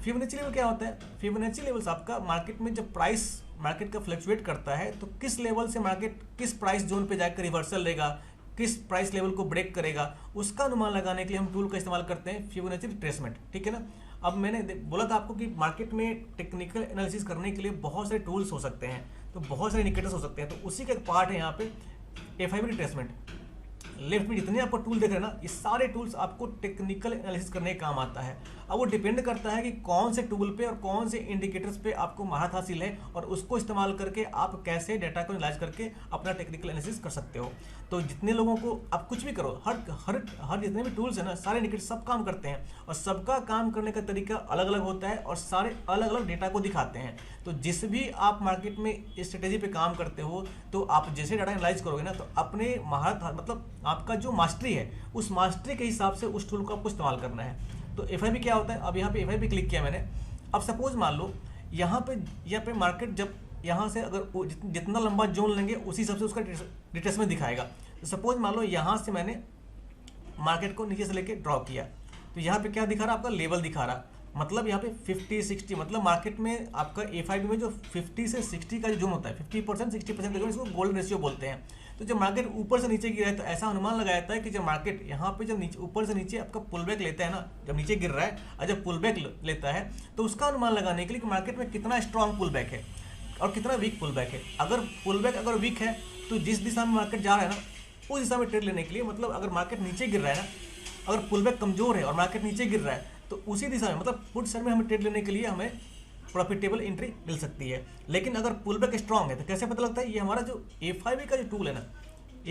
A: फिबोनाची लेवल क्या होता है, फिबोनाची लेवल्स आपका मार्केट में जब प्राइस मार्केट का फ्लक्चुएट करता है, तो किस लेवल से मार्केट किस प्राइस जोन पे जाकर रिवर्सल लेगा, किस प्राइस लेवल को ब्रेक करेगा, उसका अनुमान लगाने के लिए हम टूल का इस्तेमाल करते हैं, फिबोनाची रिट्रेसमेंट, ठीक है ना। अब मैंने बोला था आपको कि मार्केट में टेक्निकल एनालिसिस करने के लिए बहुत सारे टूल्स हो सकते हैं, तो बहुत सारे इंडिकेटर्स हो सकते हैं, तो उसी का एक पार्ट है यहाँ पे FIB रिट्रेसमेंट। लेफ्ट में जितने आपको टूल देख रहे हैं ना, ये सारे टूल्स आपको टेक्निकल एनालिसिस करने का काम आता है। अब वो डिपेंड करता है कि कौन से टूल पे और कौन से इंडिकेटर्स पे आपको महारत हासिल है, और उसको इस्तेमाल करके आप कैसे डाटा को एनालाइज करके अपना टेक्निकल एनालिसिस कर सकते हो। तो जितने लोगों को आप कुछ भी करो, हर जितने भी टूल्स हैं ना, सारे इंडिकेटर सब काम करते हैं, और सबका काम करने का तरीका अलग अलग होता है, और सारे अलग अलग डेटा को दिखाते हैं। तो जिस भी आप मार्केट में स्ट्रेटेजी पे काम करते हो, तो आप जैसे डाटा एनालाइज करोगे ना, तो अपने महारत, मतलब आपका जो मास्टरी है, उस मास्टरी के हिसाब से उस टूल को आपको इस्तेमाल करना है। तो FIB क्या होता है, अब यहाँ पे FIB क्लिक किया मैंने। अब सपोज मान लो यहाँ पे मार्केट जब यहाँ से अगर जितना लंबा जोन लेंगे उसी हिसाब से उसका रिट्रेसमेंट दिखाएगा। तो सपोज मान लो यहाँ से मैंने मार्केट को नीचे से लेके ड्रॉ किया, तो यहाँ पे क्या दिखा रहा, आपका लेवल दिखा रहा, मतलब यहाँ पे 50-60, मतलब मार्केट में आपका FIB में जो 50 से 60 का जो जोन होता है, 50% 60% का जोन, इसको गोल्डन रेशियो बोलते हैं। तो जब मार्केट ऊपर से नीचे गिरा है, तो ऐसा अनुमान लगाया जाता है कि जब मार्केट यहाँ पे जब नीचे ऊपर से नीचे आपका पुल बैक लेता है ना, जब नीचे गिर रहा है और जब पुल बैक लेता है, तो उसका अनुमान लगाने के लिए कि मार्केट में कितना स्ट्रॉन्ग पुल बैक है और कितना वीक पुल बैक है। अगर पुल बैक अगर वीक है, तो जिस दिशा में मार्केट जा रहा है ना, उस दिशा में ट्रेड लेने के लिए, मतलब अगर मार्केट नीचे गिर रहा है ना, अगर पुल बैक कमजोर है और मार्केट नीचे गिर रहा है, तो उसी दिशा में, मतलब पुट साइड में हमें ट्रेड लेने के लिए हमें प्रॉफिटेबल एंट्री मिल सकती है। लेकिन अगर पुल बैक स्ट्रॉन्ग है, तो कैसे पता लगता है, ये हमारा जो FIB का जो टूल है ना,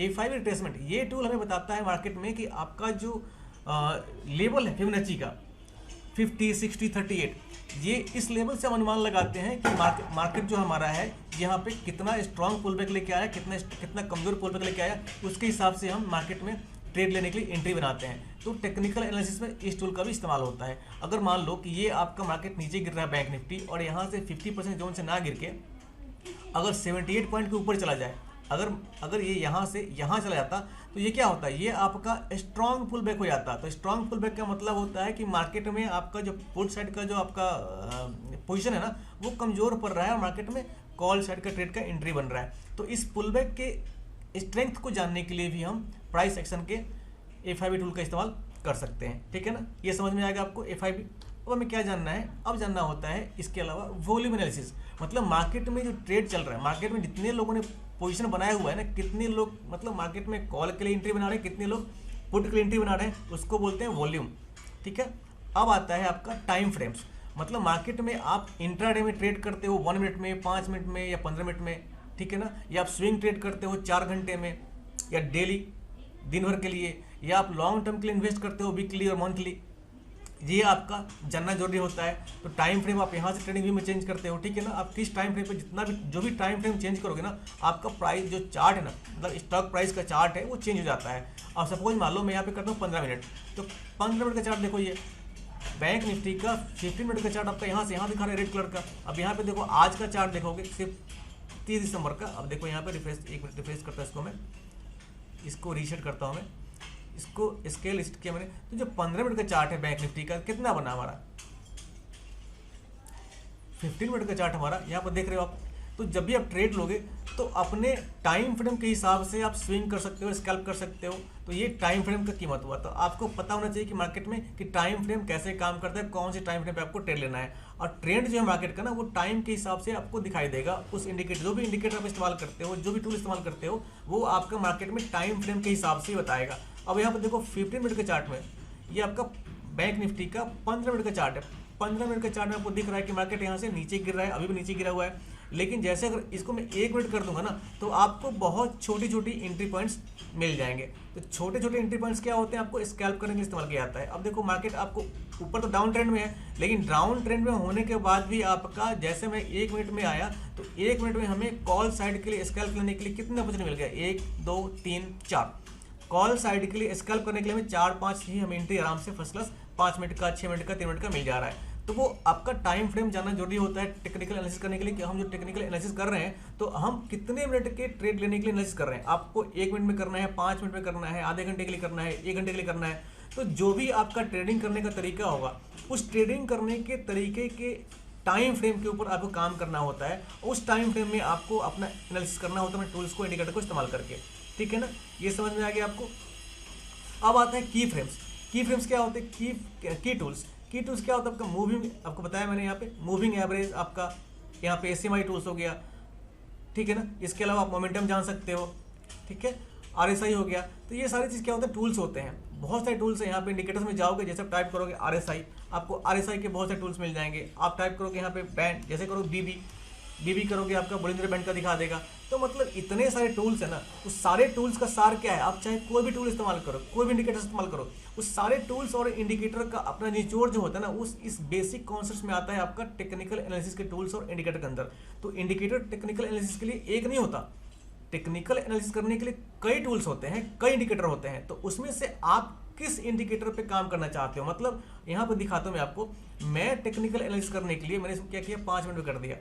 A: FIB रिट्रेसमेंट, ये टूल हमें बताता है मार्केट में कि आपका जो लेवल है फिबोनाची का 50, 60, 38, ये इस लेवल से हम अनुमान लगाते हैं कि मार्केट जो हमारा है यहाँ पे कितना स्ट्रॉन्ग पुल बैक लेके आया, कितना कमजोर पुल बैक लेके आया, उसके हिसाब से हम मार्केट में ट्रेड लेने के लिए एंट्री बनाते हैं। तो टेक्निकल एनालिसिस में इस टूल का भी इस्तेमाल होता है। अगर मान लो कि ये आपका मार्केट नीचे गिर रहा है बैंक निफ्टी, और यहाँ से 50% जोन से ना गिर के अगर 78 पॉइंट के ऊपर चला जाए, अगर ये यहाँ से यहाँ चला जाता, तो ये क्या होता है, ये आपका स्ट्रॉन्ग पुल बैक हो जाता। तो स्ट्रॉन्ग पुल बैक का मतलब होता है कि मार्केट में आपका जो पुट साइड का जो आपका पोजीशन है ना, वो कमजोर पड़ रहा है और मार्केट में कॉल साइड का ट्रेड का एंट्री बन रहा है। तो इस पुल बैक के स्ट्रेंथ को जानने के लिए भी हम प्राइस एक्शन के FIB टूल का इस्तेमाल कर सकते हैं, ठीक है ना। ये समझ में आएगा आपको FIB। अब हमें क्या जानना है, अब जानना होता है इसके अलावा वॉल्यूम एनालिसिस, मतलब मार्केट में जो ट्रेड चल रहा है, मार्केट में जितने लोगों ने पोजीशन बनाया हुआ है ना, कितने लोग मतलब मार्केट में कॉल के लिए एंट्री बना रहे हैं, कितने लोग पुट के लिए एंट्री बना रहे हैं, उसको बोलते हैं वॉल्यूम। ठीक है, अब आता है आपका टाइम फ्रेम्स, मतलब मार्केट में आप इंट्राडे में ट्रेड करते हो 1 मिनट में, 5 मिनट में या 15 मिनट में, ठीक है ना, या आप स्विंग ट्रेड करते हो 4 घंटे में या डेली दिन भर के लिए, या आप लॉन्ग टर्म के लिए इन्वेस्ट करते हो वीकली और मंथली, ये आपका जानना जरूरी होता है। तो टाइम फ्रेम आप यहाँ से ट्रेडिंग व्यू में चेंज करते हो, ठीक है ना, आप किस टाइम फ्रेम पे जितना भी जो भी टाइम फ्रेम चेंज करोगे ना, आपका प्राइस जो चार्ट है ना, मतलब स्टॉक प्राइस का चार्ट है वो चेंज हो जाता है। अब सपोज मान लो मैं यहाँ पे करता हूँ 15 मिनट, तो 15 मिनट का चार्ट देखो, ये बैंक निफ्टी का 15 मिनट का चार्ट आपका यहाँ से यहाँ दिखा रहा है रेड कलर का। अब यहाँ पे देखो आज का चार्ट देखोगे सिर्फ 30 दिसंबर का। अब देखो यहाँ पे रिफ्रेश, एक मिनट रिफ्रेश करता है इसको, मैं इसको रीसेट करता हूँ, मैं इसको स्केल लिस्ट किया मैंने, तो जो 15 मिनट का चार्ट है बैंक निफ्टी का कितना बना हमारा 15 मिनट का चार्ट हमारा यहाँ पर देख रहे हो आप। तो जब भी आप ट्रेड लोगे तो अपने टाइम फ्रेम के हिसाब से आप स्विंग कर सकते हो, स्कैल्प कर सकते हो। तो ये टाइम फ्रेम का कीमत हुआ। तो आपको पता होना चाहिए कि मार्केट में कि टाइम फ्रेम कैसे काम करता है, कौन से टाइम फ्रेम पे आपको ट्रेड लेना है। और ट्रेंड जो है मार्केट का ना, वो टाइम के हिसाब से आपको दिखाई देगा। उस इंडिकेटर, जो भी इंडिकेटर आप इस्तेमाल करते हो, जो भी टूल इस्तेमाल करते हो, वो आपका मार्केट में टाइम फ्रेम के हिसाब से बताएगा। अब यहाँ पर देखो 15 मिनट के चार्ट में ये आपका बैंक निफ्टी का 15 मिनट का चार्ट है। 15 मिनट के चार्ट में आपको दिख रहा है कि मार्केट यहाँ से नीचे गिर रहा है, अभी भी नीचे गिरा हुआ है। लेकिन जैसे अगर इसको मैं 1 मिनट कर दूंगा ना, तो आपको बहुत छोटी छोटी एंट्री पॉइंट्स मिल जाएंगे। तो छोटे छोटे एंट्री पॉइंट्स क्या होते हैं, आपको स्कैल्प करने के लिए इस्तेमाल किया जाता है। अब देखो मार्केट आपको ऊपर तो डाउन ट्रेंड में है, लेकिन डाउन ट्रेंड में होने के बाद भी आपका, जैसे मैं 1 मिनट में आया, तो 1 मिनट में हमें कॉल साइड के लिए स्कैल्प करने के लिए कितने अपॉर्चुनिटी मिल गया, 1 2 3 4। कॉल साइड के लिए स्कैल्प करने के लिए हमें 4-5 ही हमें एंट्री आराम से फर्स्ट क्लास 5 मिनट का, 6 मिनट का, 3 मिनट का मिल जा रहा है। तो वो आपका टाइम फ्रेम जानना जरूरी होता है टेक्निकल एनालिसिस करने के लिए, कि हम जो टेक्निकल एनालिसिस कर रहे हैं तो हम कितने मिनट के ट्रेड लेने के लिए एनालिसिस कर रहे हैं। आपको 1 मिनट में करना है, 5 मिनट में करना है, आधे घंटे के लिए करना है, 1 घंटे के लिए करना है। तो जो भी आपका ट्रेडिंग करने का तरीका होगा, उस ट्रेडिंग करने के तरीके के टाइम फ्रेम के ऊपर आपको काम करना होता है। उस टाइम फ्रेम में आपको अपना एनालिसिस करना होता है टूल्स को, इंडिकेटर को इस्तेमाल करके। ठीक है ना, ये समझ में आ गया आपको। अब आता है की फ्रेम्स। की फ्रेम्स क्या होते हैं, की टूल्स। की टूल्स क्या होता है आपका मूविंग, आपको बताया मैंने यहाँ पे मूविंग एवरेज, आपका यहाँ पे एसएमआई टूल्स हो गया, ठीक है ना। इसके अलावा आप मोमेंटम जान सकते हो, ठीक है, आरएसआई हो गया। तो ये सारी चीज़ क्या होता है, टूल्स होते हैं। बहुत सारे टूल्स हैं यहाँ पे। इंडिकेटर्स में जाओगे, जैसे आप टाइप करोगे आरएसआई, आपको आरएसआई के बहुत सारे टूल्स मिल जाएंगे। आप टाइप करोगे यहाँ पे बैंड, जैसे करो बीबी करोगे, आपका बोलिंजर बैंड का दिखा देगा। तो मतलब इतने सारे टूल्स है ना, उस सारे टूल्स का सार क्या है, आप चाहे कोई भी टूल इस्तेमाल करो, कोई भी इंडिकेटर इस्तेमाल करो, उस सारे टूल्स और इंडिकेटर का अपना निचोड़ जो होता है ना, उस इस बेसिक कॉन्सेप्ट में आता है आपका टेक्निकल एनालिसिस के टूल्स और इंडिकेटर के अंदर। तो इंडिकेटर टेक्निकल एनालिसिस के लिए एक नहीं होता, टेक्निकल एनालिसिस करने के लिए कई टूल्स होते हैं, कई इंडिकेटर होते हैं। तो उसमें से आप किस इंडिकेटर पे काम करना चाहते हो, मतलब यहाँ पे दिखाता हूँ मैं आपको। मैं टेक्निकल एनालिसिस करने के लिए मैंने इसको क्या किया, 5 मिनट में कर दिया,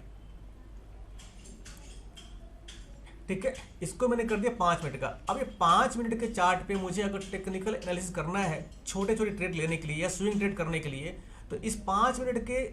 A: ठीक है। इसको मैंने कर दिया 5 मिनट का। अब ये 5 मिनट के चार्ट पे मुझे अगर टेक्निकल एनालिसिस करना है छोटे छोटे ट्रेड लेने के लिए या स्विंग ट्रेड करने के लिए, तो इस 5 मिनट के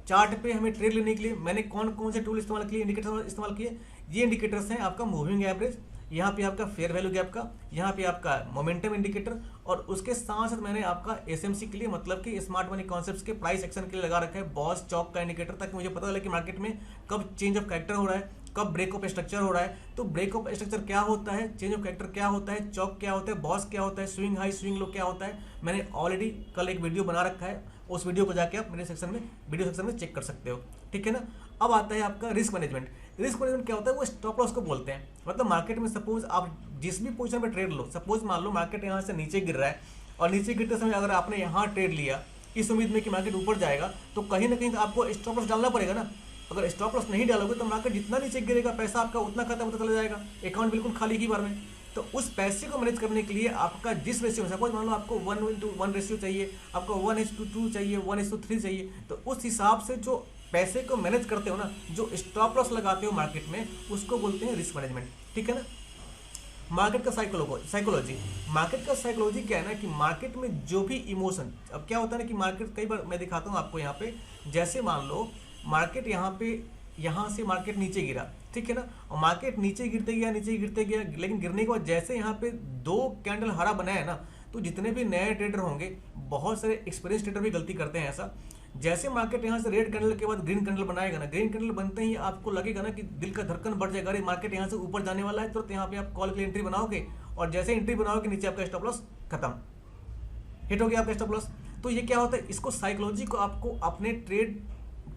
A: चार्ट पे हमें ट्रेड लेने के लिए मैंने कौन कौन से टूल इस्तेमाल किए, इंडिकेटर इस्तेमाल किए। ये इंडिकेटर्स हैं आपका मूविंग एवरेज, यहाँ पे आपका फेयर वैल्यू गैप का, यहाँ पे आपका मोमेंटम इंडिकेटर, और उसके साथ साथ मैंने आपका एसएमसी के लिए, मतलब कि स्मार्ट मनी कॉन्सेप्ट्स के प्राइस एक्शन के लिए लगा रखा है बॉस चौक का इंडिकेटर, ताकि मुझे पता चले कि मार्केट में कब चेंज ऑफ कैरेक्टर हो रहा है, कब ब्रेक ऑफ स्ट्रक्चर हो रहा है। तो ब्रेक ऑफ स्ट्रक्चर क्या होता है, चेंज ऑफ कैरेक्टर क्या होता है, चौक क्या होता है, बॉस क्या होता है, स्विंग हाई स्विंग लो क्या होता है। मैंने ऑलरेडी कल एक वीडियो बना रखा है, उस वीडियो को जाके आप मेरे सेक्शन में, वीडियो सेक्शन में चेक कर सकते हो, ठीक है ना। अब आता है आपका रिस्क मैनेजमेंट। रिस्क मैनेजमेंट क्या होता है, वो स्टॉप लॉस को बोलते हैं। मतलब मार्केट में सपोज आप जिस भी पोजीशन में ट्रेड लो, सपोज मान लो मार्केट यहाँ से नीचे गिर रहा है, और नीचे गिरते समय अगर आपने यहाँ ट्रेड लिया इस उम्मीद में कि मार्केट ऊपर जाएगा, तो कहीं ना कहीं तो आपको स्टॉप लॉस डालना पड़ेगा ना। अगर स्टॉप लॉस नहीं डालोगे तो मार्केट जितना नीचे गिरेगा, पैसा आपका उतना खत्म होता चला जाएगा, अकाउंट बिल्कुल खाली की बार में। तो उस पैसे को मैनेज करने के लिए आपका जिस रेशियो में, सपोज मान लो आपको 1:1 रेशियो चाहिए, आपको 1:2 चाहिए, 1:3 चाहिए, तो उस हिसाब से जो पैसे को मैनेज करते हो ना, जो स्टॉप लॉस लगाते हो मार्केट में, उसको बोलते हैं रिस्क मैनेजमेंट, ठीक है ना। मार्केट का साइकोलॉजी, मार्केट का साइकोलॉजी क्या है ना, कि मार्केट में जो भी इमोशन, अब क्या होता है ना कि मार्केट, कई बार मैं दिखाता हूँ आपको यहाँ पे, जैसे मान लो मार्केट यहाँ से मार्केट नीचे गिरा, ठीक है ना, और मार्केट नीचे गिरते गया, लेकिन गिरने के बाद जैसे यहाँ पे 2 कैंडल हरा बनाया है ना, तो जितने भी नए ट्रेडर होंगे, बहुत सारे एक्सपीरियंस ट्रेडर भी गलती करते हैं ऐसा, जैसे मार्केट यहाँ से रेड कैंडल के बाद ग्रीन कैंडल बनाएगा ना, ग्रीन कैंडल बनते ही आपको लगेगा ना कि दिल का धड़कन बढ़ जाएगा, अरे मार्केट यहाँ से ऊपर जाने वाला है, तुरंत यहाँ पे आप कॉल के लिए एंट्री बनाओगे और जैसे एंट्री बनाओगे नीचे आपका स्टॉप लॉस खत्म, हिट हो गया आपका स्टॉप लॉस। तो ये क्या होता है, इसको साइकोलॉजी को आपको अपने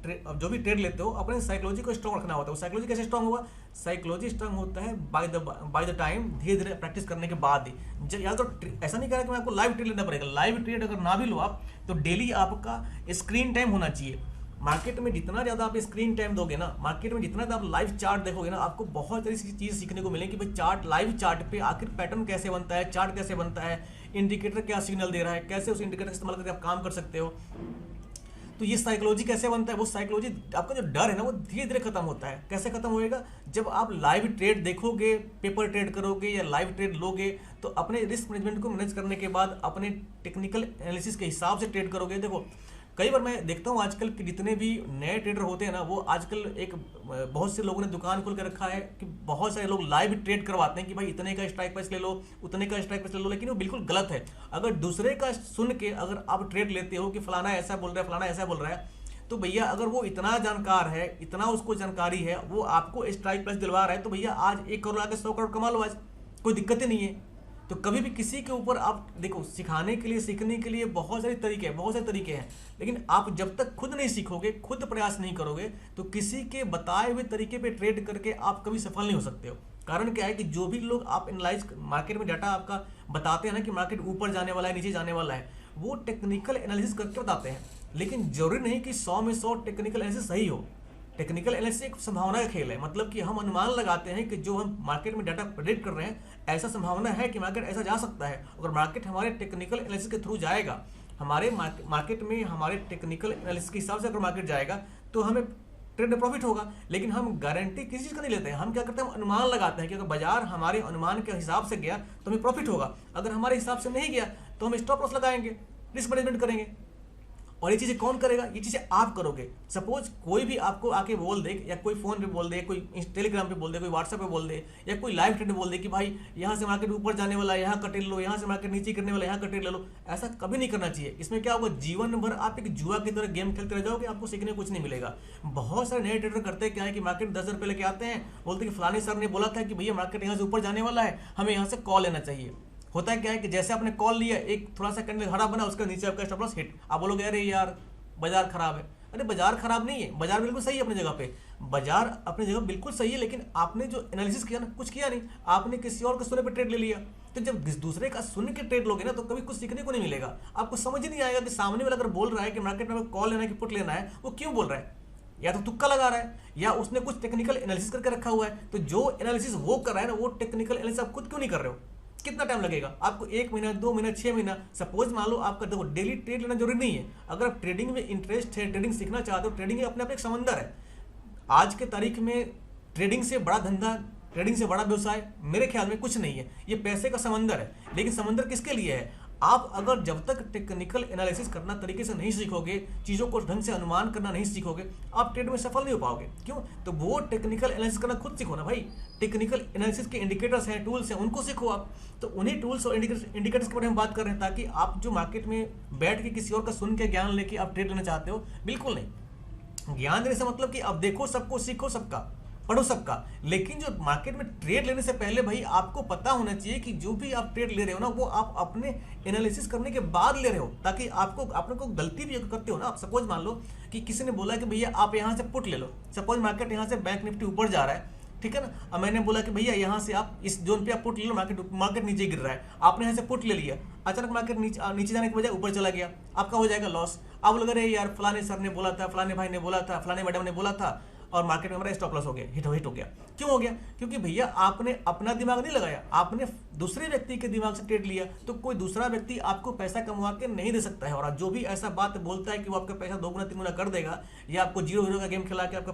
A: जो भी ट्रेड लेते हो अपने साइकोलॉजी को स्ट्रॉन्ग रखना होता है। वो साइकोलॉजी कैसे स्ट्रॉन्ग होगा, साइकोलॉजी स्ट्रॉन्ग होता है बाय द टाइम, धीरे धीरे प्रैक्टिस करने के बाद ही। या तो ऐसा नहीं कहा कि मैं आपको लाइव ट्रेड लेना पड़ेगा, लाइव ट्रेड अगर ना भी लो आप तो डेली आपका स्क्रीन टाइम होना चाहिए। मार्केट में जितना ज़्यादा आप स्क्रीन टाइम दोगे ना, मार्केट में जितना ज़्यादा आप लाइव चार्ट देखोगे ना, आपको बहुत सारी चीज़ सीखने को मिलेगी कि भाई चार्ट, लाइव चार्ट पे आखिर पैटर्न कैसे बनता है, चार्ट कैसे बनता है, इंडिकेटर क्या सिग्नल दे रहा है, कैसे उस इंडिकेटर का इस्तेमाल करके आप काम कर सकते हो। तो ये साइकोलॉजी कैसे बनता है, वो साइकोलॉजी आपका जो डर है ना वो धीरे धीरे खत्म होता है। कैसे खत्म होएगा, जब आप लाइव ट्रेड देखोगे, पेपर ट्रेड करोगे या लाइव ट्रेड लोगे तो अपने रिस्क मैनेजमेंट को मैनेज करने के बाद अपने टेक्निकल एनालिसिस के हिसाब से ट्रेड करोगे। देखो कई बार मैं देखता हूँ आजकल के जितने भी नए ट्रेडर होते हैं ना, वो आजकल एक बहुत से लोगों ने दुकान खोल कर रखा है कि बहुत सारे लोग लाइव ट्रेड करवाते हैं कि भाई इतने का स्ट्राइक प्राइस ले लो, उतने का स्ट्राइक प्राइस ले लो, लेकिन वो बिल्कुल गलत है। अगर दूसरे का सुन के अगर आप ट्रेड लेते हो कि फलाना ऐसा बोल रहा है, फलाना ऐसा बोल रहा है, तो भैया अगर वो इतना जानकार है, इतना उसको जानकारी है, वो आपको स्ट्राइक प्राइस दिलवा रहा है, तो भैया आज 1 करोड़ आके 100 करोड़ कमा लो, आज कोई दिक्कत ही नहीं है। तो कभी भी किसी के ऊपर आप देखो, सिखाने के लिए, सीखने के लिए बहुत सारे तरीके हैं, लेकिन आप जब तक खुद नहीं सीखोगे, खुद प्रयास नहीं करोगे, तो किसी के बताए हुए तरीके पे ट्रेड करके आप कभी सफल नहीं हो सकते हो। कारण क्या है कि जो भी लोग आप एनालाइज मार्केट में डाटा आपका बताते हैं ना कि मार्केट ऊपर जाने वाला है, नीचे जाने वाला है, वो टेक्निकल एनालिसिस करके बताते हैं, लेकिन जरूरी नहीं कि 100 में 100 टेक्निकल एनालिसिस सही हो। टेक्निकल एनालिसिस एक संभावना का खेल है, मतलब कि हम अनुमान लगाते हैं कि जो हम मार्केट में डाटा प्रेडिक्ट कर रहे हैं, ऐसा संभावना है कि मार्केट ऐसा जा सकता है। अगर मार्केट हमारे टेक्निकल एनालिसिस के थ्रू जाएगा, हमारे मार्केट में हमारे टेक्निकल एनालिसिस के हिसाब से अगर मार्केट जाएगा तो हमें ट्रेड में प्रॉफिट होगा। लेकिन हम गारंटी किसी चीज़ का नहीं लेते हैं, हम क्या करते हैं, हम अनुमान लगाते हैं कि अगर बाजार हमारे अनुमान के हिसाब से गया तो हमें प्रॉफिट होगा, अगर हमारे हिसाब से नहीं गया तो हम स्टॉप लॉस लगाएंगे, रिस्क मैनेजमेंट करेंगे। और ये चीज़ें कौन करेगा, ये चीज़ें आप करोगे। सपोज कोई भी आपको आके बोल दे, या कोई फ़ोन पे बोल दे, कोई टेलीग्राम पे बोल दे, कोई व्हाट्सएप पे बोल दे, या कोई लाइव ट्रेड बोल दे कि भाई यहाँ से मार्केट ऊपर जाने वाला है, यहाँ का ट्रेड लो, यहाँ से मार्केट नीचे गिरने वाला है, यहाँ का ट्रेड ले लो, ऐसा कभी नहीं करना चाहिए। इसमें क्या होगा, जीवन भर आप एक जुआ की तरह गेम खेलते रह जाओगे, आपको सीखने कुछ नहीं मिलेगा। बहुत सारे नए ट्रेडर करते क्या है कि मार्केट 10 रुपये लेके आते हैं, बोलते कि फलाने सर ने बोला था कि भैया मार्केट यहाँ से ऊपर जाने वाला है, हमें यहाँ से कॉल लेना चाहिए। होता है क्या है कि जैसे आपने कॉल लिया, एक थोड़ा सा कैंडल हरा बना, उसके नीचे आपका स्टॉप लॉस हिट, आप बोलोगे अरे यार बाजार खराब है। अरे बाजार खराब नहीं है, बाजार बिल्कुल सही है अपनी जगह पे, बाजार अपनी जगह बिल्कुल सही है, लेकिन आपने जो एनालिसिस किया ना, कुछ किया नहीं, आपने किसी और के सुने पे ट्रेड ले लिया। तो जब दूसरे का सुन के ट्रेड लोगे ना, तो कभी कुछ सीखने को नहीं मिलेगा, आपको समझ ही नहीं आएगा कि सामने वाला अगर बोल रहा है कि मार्केट में कॉल लेना है कि पुट लेना है, वो क्यों बोल रहा है, या तो तुक्का लगा रहा है या उसने कुछ टेक्निकल एनालिसिस करके रखा हुआ है। तो जो एनालिसिस वो कर रहा है ना, वो टेक्निकल एनालिसिस आप खुद क्यों नहीं कर रहे हो। कितना टाइम लगेगा आपको, 1 महीना, 2 महीना, 6 महीना। सपोज मान लो आपका, देखो डेली ट्रेड लेना जरूरी नहीं है, अगर आप ट्रेडिंग में इंटरेस्ट है, ट्रेडिंग सीखना चाहते हो, ट्रेडिंग अपने आप एक समंदर है। आज के तारीख में ट्रेडिंग से बड़ा धंधा, ट्रेडिंग से बड़ा व्यवसाय मेरे ख्याल में कुछ नहीं है, ये पैसे का समंदर है। लेकिन समंदर किसके लिए है, आप अगर जब तक टेक्निकल एनालिसिस करना तरीके से नहीं सीखोगे, चीज़ों को ढंग से अनुमान करना नहीं सीखोगे, आप ट्रेड में सफल नहीं हो पाओगे। क्यों, तो वो टेक्निकल एनालिसिस करना खुद सीखो ना भाई। टेक्निकल एनालिसिस के इंडिकेटर्स हैं, टूल्स हैं, उनको सीखो आप। तो उन्हीं टूल्स और इंडिकेटर्स के बारे में बात कर रहे हैं, ताकि आप जो मार्केट में बैठ के किसी और का सुन के ज्ञान लेके आप ट्रेड लेना चाहते हो, बिल्कुल नहीं। ज्ञान देने से मतलब कि आप देखो सबको, सीखो सबका, पढ़ो सबका, लेकिन जो मार्केट में ट्रेड लेने से पहले भाई आपको पता होना चाहिए कि जो भी आप ट्रेड ले रहे हो ना, वो आप अपने एनालिसिस करने के बाद ले रहे हो, ताकि आपको, आपने को गलती भी करते हो ना। आप सपोज मान लो कि किसी ने बोला कि भैया आप यहाँ से पुट ले लो, सपोज मार्केट यहाँ से बैंक निफ्टी ऊपर जा रहा है, ठीक है ना, अब मैंने बोला कि भैया यहाँ से आप इस जोन पे आप पुट ले लो, मार्केट नीचे गिर रहा है, आपने यहाँ से पुट ले लिया, अचानक मार्केट नीचे जाने के बजाय ऊपर चला गया, आपका हो जाएगा लॉस। आप लोग अरे यार फलाने सर ने बोला था, फलाने भाई ने बोला था, फलाने मैडम ने बोला था, और मार्केट में हमारा स्टॉप लॉस हो गया, हिट हो गया। क्यों हो गया, क्योंकि भैया आपने अपना दिमाग नहीं लगाया, आपने दूसरे व्यक्ति के दिमाग से ट्रेड लिया। तो कोई दूसरा व्यक्ति आपको पैसा कमा के नहीं दे सकता है, और जो भी ऐसा बात बोलता है कि वो आपका पैसा 2 गुना 3 गुना कर देगा, या आपको 0 का गेम खिला के आपका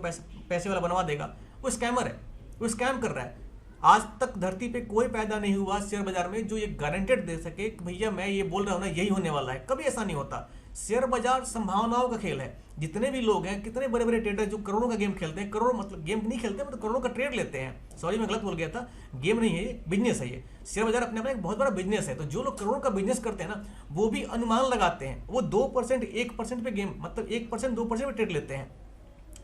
A: पैसे वाला बनवा देगा, वो स्कैमर है, वो स्कैम कर रहा है। आज तक धरती पे कोई पैदा नहीं हुआ शेयर बाजार में जो ये गारंटेड दे सके कि भैया मैं ये बोल रहा हूँ ना यही होने वाला है, कभी ऐसा नहीं होता। शेयर बाजार संभावनाओं का खेल है। जितने भी लोग हैं, कितने बड़े बड़े ट्रेडर जो करोड़ों का गेम खेलते हैं, करोड़ मतलब गेम नहीं खेलते मतलब करोड़ों का ट्रेड लेते हैं, सॉरी मैं गलत बोल गया था, गेम नहीं है ये, बिजनेस है ये। शेयर बाजार अपने अपना एक बहुत बड़ा बिजनेस है। तो जो लोग करोड़ों का बिजनेस करते हैं ना, वो भी अनुमान लगाते हैं, वो 2% 1% पे गेम मतलब 1% 2% पे ट्रेड लेते हैं।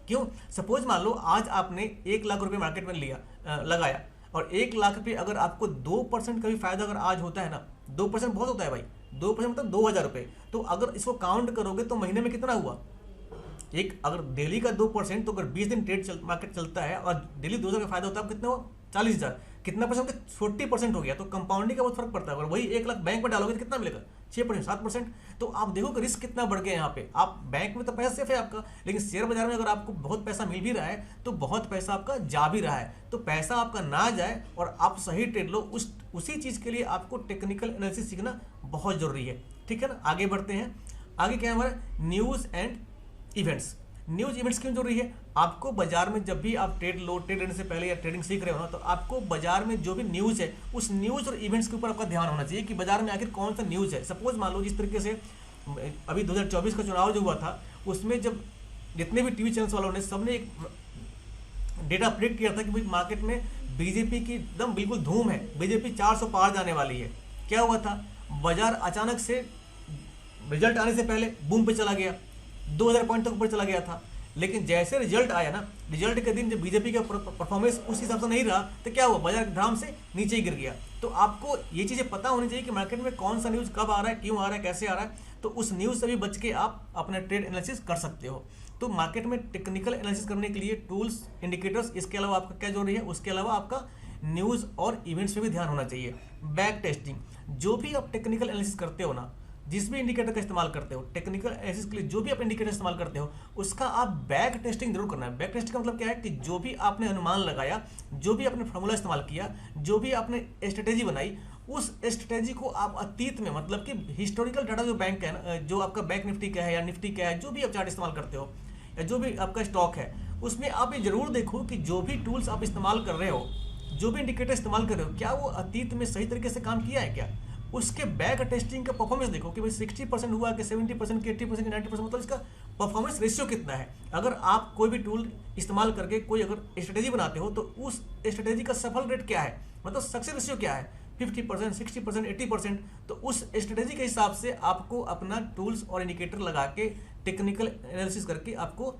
A: क्यों? सपोज मान लो आज आपने 1 लाख रुपए मार्केट में लिया लगाया, और 1 लाख रुपये अगर आपको 2% का भी फायदा अगर आज होता है ना, 2% बहुत होता है भाई, 2% मतलब 2,000 रुपये। तो अगर इसको काउंट करोगे तो महीने में कितना हुआ? एक अगर डेली का 2%, तो अगर 20 दिन मार्केट चलता है और डेली 2,000 का फायदा होता है, कितना हुआ? 40,000। कितना परसेंट? 40% हो गया। तो कंपाउंडिंग का बहुत फर्क पड़ता है। अगर वही 1 लाख बैंक में डालोगे तो कितना मिलेगा? 6% 7%। तो आप देखो कि रिस्क कितना बढ़ गया यहाँ पे। आप बैंक में तो पैसा सेफ है आपका, लेकिन शेयर बाजार में अगर आपको बहुत पैसा मिल भी रहा है तो बहुत पैसा आपका जा भी रहा है। तो पैसा आपका ना जाए और आप सही ट्रेड लो, उसी चीज के लिए आपको टेक्निकल एनालिसिस सीखना बहुत जरूरी है। ठीक है ना, आगे बढ़ते हैं। आगे क्या है हमारा? News and events. News events क्यों जरूरी है? आपको बाजार में जब भी आप ट्रेड लेने से पहले या ट्रेडिंग सीख रहे हो ना, तो आपको बाजार में जो भी न्यूज है, उस न्यूज और इवेंट्स के ऊपर आपका ध्यान होना चाहिए कि बाजार में आखिर कौन सा न्यूज है। सपोज मान लो जिस तरीके से अभी 2024 का चुनाव जो हुआ था, उसमें जब जितने भी टीवी चैनल्स वालों ने सबने एक डेटा प्रेडिक्ट किया था कि भाई मार्केट में बीजेपी की एकदम बिल्कुल धूम है, बीजेपी 400 पार जाने वाली है। क्या हुआ था? बाजार अचानक से रिजल्ट आने से पहले बूम पे चला गया, 2000 पॉइंट तक ऊपर चला गया था। लेकिन जैसे रिजल्ट आया ना, रिजल्ट के दिन जब बीजेपी का परफॉर्मेंस उस हिसाब से नहीं रहा, तो क्या हुआ? बाजार धड़ाम से नीचे ही गिर गया। तो आपको ये चीजें पता होनी चाहिए कि मार्केट में कौन सा न्यूज कब आ रहा है, क्यों आ रहा है, कैसे आ रहा है। तो उस न्यूज से भी बच के आप अपना ट्रेड एनालिसिस कर सकते हो। तो मार्केट में टेक्निकल एनालिसिस करने के लिए टूल्स, इंडिकेटर्स, इसके अलावा आपका क्या जरूरी है? उसके अलावा आपका न्यूज और इवेंट्स पे भी ध्यान होना चाहिए। बैक टेस्टिंग, जो भी आप टेक्निकल एनालिसिस करते हो ना, जिस भी इंडिकेटर का इस्तेमाल करते हो टेक्निकल एनालिसिस के लिए, जो भी आप इंडिकेटर इस्तेमाल करते हो, उसका आप बैक टेस्टिंग जरूर करना है। बैक टेस्टिंग का मतलब क्या है कि जो भी आपने अनुमान लगाया, जो भी आपने फॉर्मूला इस्तेमाल किया, जो भी आपने स्ट्रेटेजी बनाई, उस स्ट्रेटेजी को आप अतीत में मतलब कि हिस्टोरिकल डाटा जो बैंक का है ना, जो आपका बैंक निफ्टी का है या निफ्टी का है, जो भी आप चार्ट इस्तेमाल करते हो या जो भी आपका स्टॉक है, उसमें आप ये जरूर देखो कि जो भी टूल्स आप इस्तेमाल कर रहे हो, जो भी इंडिकेटर इस्तेमाल कर रहे हो, क्या वो अतीत में सही तरीके से काम किया है क्या? उसके बैक टेस्टिंग का परफॉर्मेंस देखो कि भाई 60% हुआ कि 70% कि 80% कि 90%, मतलब इसका परफॉर्मेंस रेशियो कितना है। अगर आप कोई भी टूल इस्तेमाल करके कोई अगर स्ट्रेटेजी बनाते हो, तो उस स्ट्रेटेजी का सफल रेट क्या है, मतलब सक्सेस रेशियो क्या है, 50%, 60%, 80%। तो उस स्ट्रेटेजी के हिसाब से आपको अपना टूल्स और इंडिकेटर लगा के टेक्निकल एनालिसिस करके आपको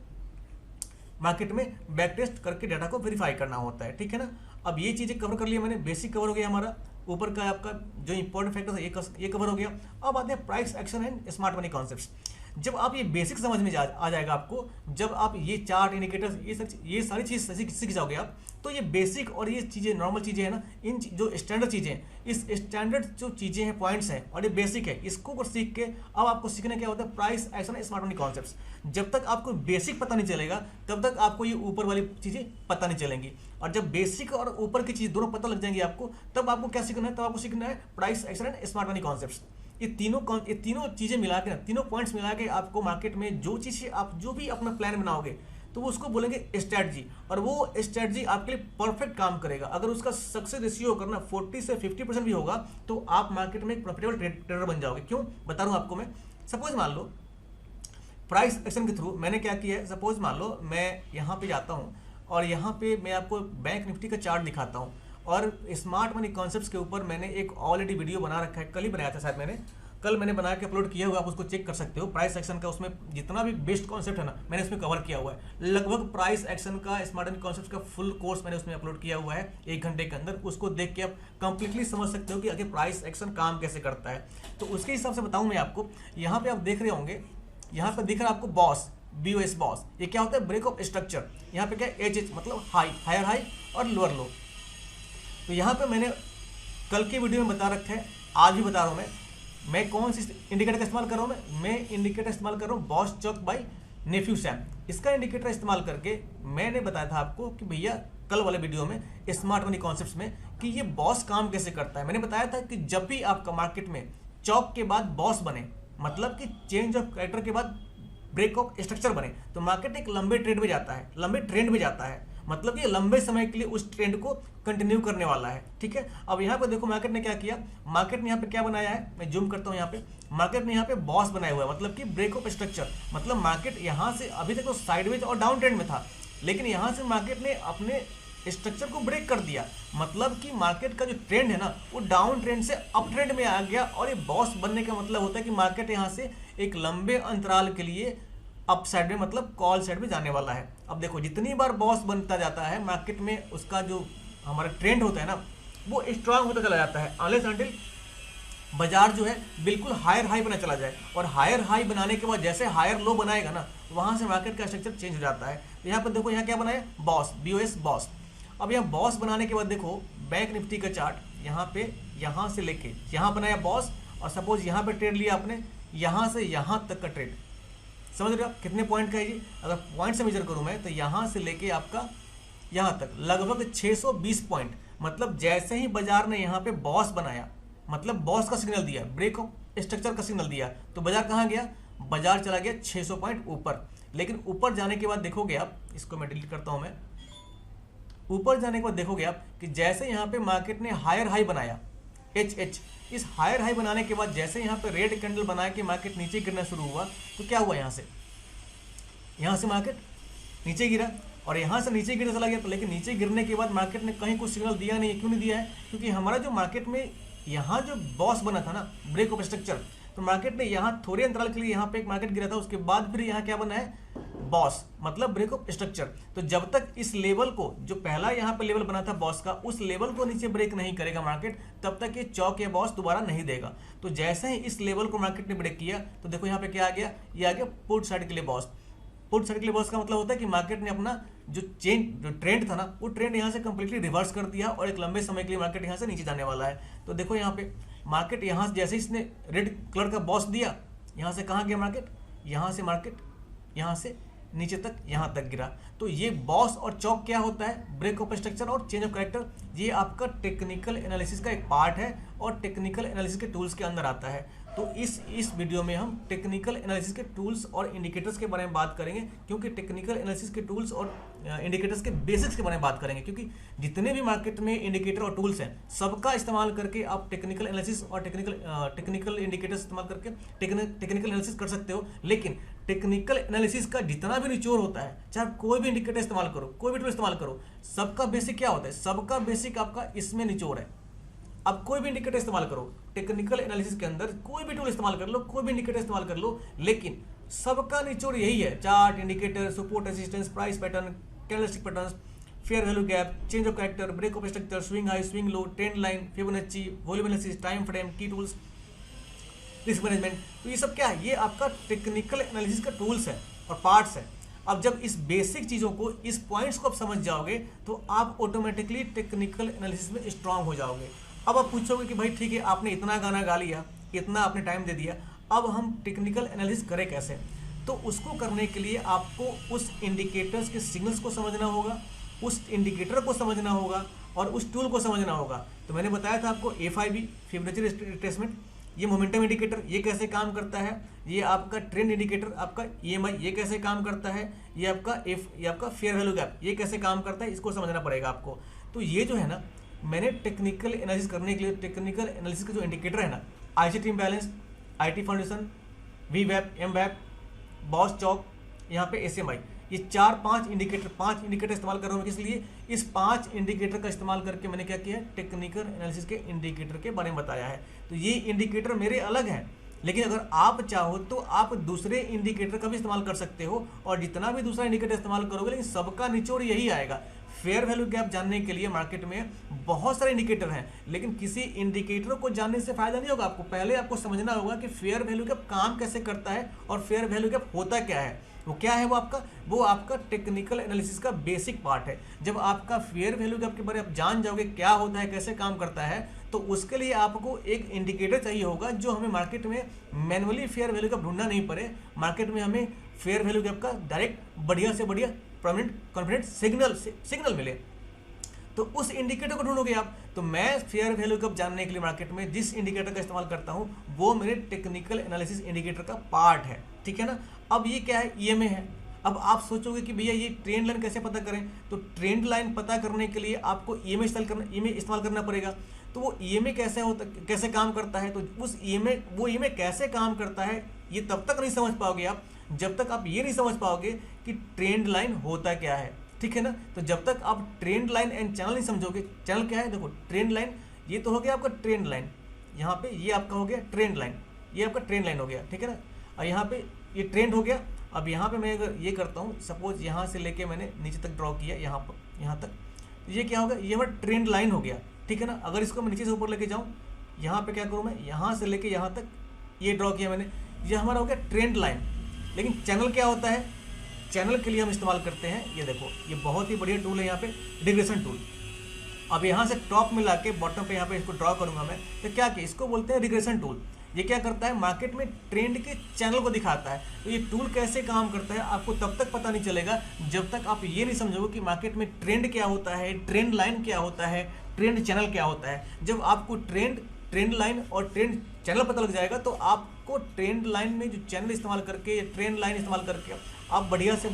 A: मार्केट में बैक टेस्ट करके डाटा को वेरीफाई करना होता है। ठीक है ना। अब ये चीजें कवर कर लिया मैंने, बेसिक कवर हो गया हमारा, ऊपर का आपका जो इंपॉर्टेंट फैक्टर है ये कवर हो गया। अब आते हैं price action and smart money concepts. जब आप ये बेसिक समझ में आ जाएगा आपको, जब आप ये चार्ट इंडिकेटर्स ये सारी चीज सीख जाओगे आप, तो ये बेसिक और ये चीजें नॉर्मल चीजें हैं ना, इन जो स्टैंडर्ड चीजें हैं, इस स्टैंडर्ड जो चीजें हैं, पॉइंट्स हैं और ये बेसिक है, इसको सीख के अब आपको सीखना क्या होता है? Price action smart money concepts. जब तक आपको बेसिक पता नहीं चलेगा, तब तक आपको ये ऊपर वाली चीजें पता नहीं चलेंगी। और जब बेसिक और ऊपर की चीज दोनों पता लग जाएंगी आपको, तब आपको क्या सीखना है? तब आपको सीखना है price action and smart money concepts. ये तीनों चीजें मिला के, तीनों पॉइंट्स मिला के आपको मार्केट में जो चीजें आप जो भी अपना प्लान बनाओगे, तो वो उसको बोलेंगे स्ट्रेटजी, और वो स्ट्रेटजी आपके लिए परफेक्ट काम करेगा। अगर उसका सक्सेस रेशियो करना 40 से 50% भी होगा, तो आप मार्केट में एक प्रॉफिटेबल ट्रेडर बन जाओगे। क्यों? बता रहा हूं आपको मैं। सपोज मान लो प्राइस एक्शन के थ्रू मैंने क्या किया है, सपोज मान लो मैं यहाँ पे जाता हूँ और यहाँ पे मैं आपको बैंक निफ्टी का चार्ट दिखाता हूँ, और स्मार्ट मनी कॉन्सेप्ट्स के ऊपर मैंने एक ऑलरेडी वीडियो बना रखा है, कल ही बनाया था शायद कल मैंने बना के अपलोड किया हुआ, आप उसको चेक कर सकते हो। प्राइस एक्शन का उसमें जितना भी बेस्ट कॉन्सेप्ट है ना, मैंने उसमें कवर किया हुआ है। लगभग प्राइस एक्शन का, स्मार्ट मनी कॉन्सेप्ट का फुल कोर्स मैंने उसमें अपलोड किया हुआ है 1 घंटे के अंदर। उसको देख के आप कंप्लीटली समझ सकते हो कि आगे प्राइस एक्शन काम कैसे करता है। तो उसके हिसाब से बताऊँ मैं आपको, यहाँ पे आप देख रहे होंगे, यहाँ पे दिख रहा है आपको बॉस, BOS बॉस। ये क्या होता है? Break of structure. यहाँ पे क्या है? HH मतलब हाई, हायर हाई और लोअर लो। तो यहाँ पे मैंने कल की वीडियो में बता रखा है, आज भी बता रहा हूँ मैं कौन सी इंडिकेटर का इस्तेमाल कर रहा हूँ। मैं इंडिकेटर इस्तेमाल कर रहा हूँ बॉस चौक बाय नेफ्यू सैम। इसका इंडिकेटर इस्तेमाल करके मैंने बताया था आपको कि भैया कल वाले वीडियो में स्मार्ट मनी कॉन्सेप्ट्स में कि ये बॉस काम कैसे करता है। मैंने बताया था कि जब भी आपका मार्केट में चौक के बाद बॉस बने, मतलब कि चेंज ऑफ कैरेक्टर के बाद ब्रेक ऑफ स्ट्रक्चर बने, तो मार्केट एक लंबे ट्रेंड में जाता है, लंबे ट्रेंड में जाता है। मतलब ये लंबे समय के लिए उस ट्रेंड को कंटिन्यू करने वाला है। ठीक है, अब यहाँ पे देखो मार्केट ने क्या किया, मार्केट ने यहाँ पे क्या बनाया है, मैं जूम करता हूँ यहाँ पे, मार्केट ने यहाँ पे बॉस बनाया हुआ है, मतलब कि ब्रेक ऑफ स्ट्रक्चर। मतलब मार्केट यहाँ से अभी तक तो साइडवेज और डाउन ट्रेंड में था, लेकिन यहाँ से मार्केट ने अपने स्ट्रक्चर को ब्रेक कर दिया। मतलब कि मार्केट का जो ट्रेंड है ना, वो डाउन ट्रेंड से अप ट्रेंड में आ गया, और ये बॉस बनने का मतलब होता है कि मार्केट यहाँ से एक लंबे अंतराल के लिए अप साइड में, मतलब कॉल साइड में जाने वाला है। अब देखो जितनी बार बॉस बनता जाता है मार्केट में, उसका जो हमारा ट्रेंड होता है ना, वो स्ट्रांग होता चला जाता है, अनलेस अनटिल बाजार जो है बिल्कुल हायर हाई बना चला जाए। और हायर हाई बनाने के बाद जैसे हायर लो बनाएगा ना, वहां से मार्केट का स्ट्रक्चर चेंज हो जाता है। तो यहाँ पर देखो, यहाँ क्या बनाया, बॉस, BOS बॉस। अब यहाँ बॉस बनाने के बाद देखो बैंक निफ्टी का चार्ट, यहाँ पे यहाँ से लेके यहाँ बनाया बॉस, और सपोज यहाँ पे ट्रेड लिया आपने, यहाँ से यहाँ तक का ट्रेड, समझ रहे हो आप कितने पॉइंट का है जी। अगर पॉइंट से मेजर करूँ मैं, तो यहाँ से लेके आपका यहाँ तक लगभग 620 पॉइंट। मतलब जैसे ही बाजार ने यहाँ पे बॉस बनाया, मतलब बॉस का सिग्नल दिया, ब्रेक ऑफ स्ट्रक्चर का सिग्नल दिया, तो बाजार कहाँ गया, बाजार चला गया 600 पॉइंट ऊपर। लेकिन ऊपर जाने के बाद देखोगे आप, इसको मैं डिलीट करता हूँ मैं, ऊपर जाने के बाद देखोगे आप कि जैसे यहाँ पे मार्केट ने हायर हाई बनाया, HH, इस हायर हाई बनाने के बाद जैसे यहाँ पे रेड कैंडल बनाया कि मार्केट नीचे गिरना शुरू हुआ, तो क्या हुआ, यहाँ से मार्केट नीचे गिरा, और यहाँ से नीचे गिरने चला गया। तो लेकिन नीचे गिरने के बाद मार्केट ने कहीं कुछ सिग्नल दिया नहीं है। क्यों नहीं दिया है, क्योंकि हमारा जो मार्केट में यहाँ जो बॉस बना था ना, ब्रेक ऑफ स्ट्रक्चर, तो मार्केट ने यहाँ थोड़े अंतराल के लिए यहाँ पे एक मार्केट गिरा था, उसके बाद फिर यहाँ क्या बना है, बॉस, मतलब ब्रेक ऑफ स्ट्रक्चर। तो जब तक इस लेवल को, जो पहला यहाँ पे लेवल बना था बॉस का, उस लेवल को नीचे ब्रेक नहीं करेगा मार्केट, तब तक ये चौक या बॉस दोबारा नहीं देगा। तो जैसे ही इस लेवल को मार्केट ने ब्रेक किया, तो देखो यहाँ पे क्या आ गया, ये आ गया पुट साइड के लिए बॉस। पुट साइड के लिए बॉस का मतलब होता है कि मार्केट ने अपना जो ट्रेंड था ना, वो ट्रेंड यहाँ से कंप्लीटली रिवर्स कर दिया, और एक लंबे समय के लिए मार्केट यहाँ से नीचे जाने वाला है। तो देखो यहाँ पे मार्केट यहाँ से जैसे इसने रेड कलर का बॉस दिया, यहाँ से कहाँ गया मार्केट, मार्केट यहाँ से नीचे तक, यहाँ तक गिरा। तो ये बॉस और चौक क्या होता है, ब्रेक ऑफ स्ट्रक्चर और चेंज ऑफ कैरेक्टर, ये आपका टेक्निकल एनालिसिस का एक पार्ट है, और टेक्निकल एनालिसिस के टूल्स के अंदर आता है। तो इस वीडियो में हम टेक्निकल एनालिसिस के टूल्स और इंडिकेटर्स के बारे में बात करेंगे, क्योंकि टेक्निकल एनालिसिस के टूल्स और इंडिकेटर्स के बेसिक्स के बारे में बात करेंगे। क्योंकि जितने भी मार्केट में इंडिकेटर और टूल्स हैं, सबका इस्तेमाल करके आप टेक्निकल एनालिसिस और टेक्निकल इंडिकेटर्स इस्तेमाल करके टेक्निकल एनालिसिस कर सकते हो। लेकिन टेक्निकल एनालिसिस का जितना भी निचोड़ होता है, चाहे कोई भी इंडिकेटर इस्तेमाल करो, कोई भी टूल इस्तेमाल करो, सबका बेसिक क्या होता है, सबका बेसिक आपका इसमें निचोड़ है। अब कोई भी इंडिकेटर इस्तेमाल करो, टेक्निकल एनालिसिस के अंदर कोई भी टूल इस्तेमाल कर लो, कोई भी इंडिकेटर इस्तेमाल कर लो, लेकिन सबका निचोड़ यही है, chart, indicator, support, resistance, price pattern, candlestick patterns, fair value gap, change of character, break of structure, swing high, swing low, trend line, Fibonacci, volume analysis, time frame, key tools, risk management. तो ये सब क्या है, ये आपका technical analysis का tools है और पार्ट्स है। अब जब इस बेसिक चीज़ों को, इस पॉइंट्स को आप समझ जाओगे, तो आप ऑटोमेटिकली टेक्निकल एनालिसिस में स्ट्रांग हो जाओगे। अब आप पूछोगे कि भाई ठीक है, आपने इतना गाना गा लिया, इतना आपने टाइम दे दिया, अब हम टेक्निकल एनालिसिस करें कैसे। तो उसको करने के लिए आपको उस इंडिकेटर्स के सिग्नल्स को समझना होगा, उस इंडिकेटर को समझना होगा, और उस टूल को समझना होगा। तो मैंने बताया था आपको FIB, फिबोनाची रिट्रेसमेंट, ये मोमेंटम इंडिकेटर, ये कैसे काम करता है, ये आपका ट्रेंड इंडिकेटर, आपका EMI, ये कैसे काम करता है, ये आपका फेयर वैल्यू गैप, ये कैसे काम करता है, इसको समझना पड़ेगा आपको। तो ये जो है ना, मैंने टेक्निकल एनालिसिस करने के लिए, टेक्निकल एनालिसिस का जो इंडिकेटर है ना, IC team balance, IT foundation, VWAP, MWAP, बॉस चौक, यहाँ पे SMI, ये 5 इंडिकेटर इस्तेमाल कर रहा हूँ। इसलिए इस 5 इंडिकेटर का इस्तेमाल करके मैंने क्या किया है, टेक्निकल एनालिसिस के इंडिकेटर के बारे में बताया है। तो ये इंडिकेटर मेरे अलग हैं, लेकिन अगर आप चाहो तो आप दूसरे इंडिकेटर का भी इस्तेमाल कर सकते हो, और जितना भी दूसरा इंडिकेटर इस्तेमाल करोगे, लेकिन सबका निचोड़ यही आएगा। फेयर वैल्यू गैप जानने के लिए मार्केट में बहुत सारे इंडिकेटर हैं, लेकिन किसी इंडिकेटर को जानने से फायदा नहीं होगा। आपको पहले आपको समझना होगा कि फेयर वैल्यू गैप काम कैसे करता है, और फेयर वैल्यू गैप होता क्या है, वो क्या है, वो आपका टेक्निकल एनालिसिस का बेसिक पार्ट है। जब आपका फेयर वैल्यू गैप के बारे में आप जान जाओगे क्या होता है, कैसे काम करता है, तो उसके लिए आपको एक इंडिकेटर चाहिए होगा, जो हमें मार्केट में मैनुअली फेयर वैल्यू गैप ढूंढना नहीं पड़े, मार्केट में हमें फेयर वैल्यू गैप का डायरेक्ट बढ़िया से बढ़िया परमानेंट कॉन्फिडेंट सिग्नल मिले। तो उस इंडिकेटर को ढूंढोगे आप। तो मैं फेयर वैल्यू गैप जानने के लिए मार्केट में जिस इंडिकेटर का इस्तेमाल करता हूं, वो मेरे टेक्निकल एनालिसिस इंडिकेटर का पार्ट है, ठीक है ना। अब ये क्या है, EMA है। अब आप सोचोगे कि भैया ये ट्रेंड लाइन कैसे पता करें, तो ट्रेंड लाइन पता करने के लिए आपको ईएमए इस्तेमाल करना पड़ेगा। तो वो ईएमए कैसे काम करता है, तो उस ईएमए कैसे काम करता है ये तब तक नहीं समझ पाओगे आप जब तक आप ये नहीं समझ पाओगे कि ट्रेंड लाइन होता क्या है, ठीक है ना। तो जब तक आप ट्रेंड लाइन एंड चैनल नहीं समझोगे, चैनल क्या है, देखो ट्रेंड लाइन ये तो हो गया आपका ट्रेंड लाइन, यहाँ पे ये आपका हो गया ट्रेंड लाइन, ये आपका ट्रेंड लाइन हो गया, ठीक है ना। और यहाँ पे ये ट्रेंड हो गया। अब यहाँ पे मैं अगर ये करता हूँ, सपोज यहाँ से लेके मैंने नीचे तक ड्रॉ किया, यहाँ तक, तो ये क्या होगा, ये हमारा ट्रेंड लाइन हो गया, ठीक है ना। अगर इसको मैं नीचे से ऊपर लेके जाऊँ, यहाँ पे क्या करूँ मैं, यहाँ से लेके यहाँ तक ये ड्रॉ किया मैंने, ये हमारा हो गया ट्रेंड लाइन। लेकिन चैनल क्या होता है, चैनल के लिए हम इस्तेमाल करते हैं, ये देखो ये बहुत ही बढ़िया टूल है यहाँ पे, रिग्रेशन टूल। अब यहाँ से टॉप में लाके बॉटम पे यहाँ पे इसको ड्रॉ करूंगा मैं, तो क्या कि इसको बोलते हैं रिग्रेशन टूल। ये क्या करता है, मार्केट में ट्रेंड के चैनल को दिखाता है। तो ये टूल कैसे काम करता है आपको तब तक पता नहीं चलेगा जब तक आप ये नहीं समझोगे कि मार्केट में ट्रेंड क्या होता है, ट्रेंड लाइन क्या होता है, ट्रेंड चैनल क्या होता है। जब आपको ट्रेंड लाइन और ट्रेंड चैनल पता लग जाएगा तो आपको ट्रेंड लाइन में जो चैनल इस्तेमाल करके, ट्रेंड लाइन इस्तेमाल करके आप बढ़िया से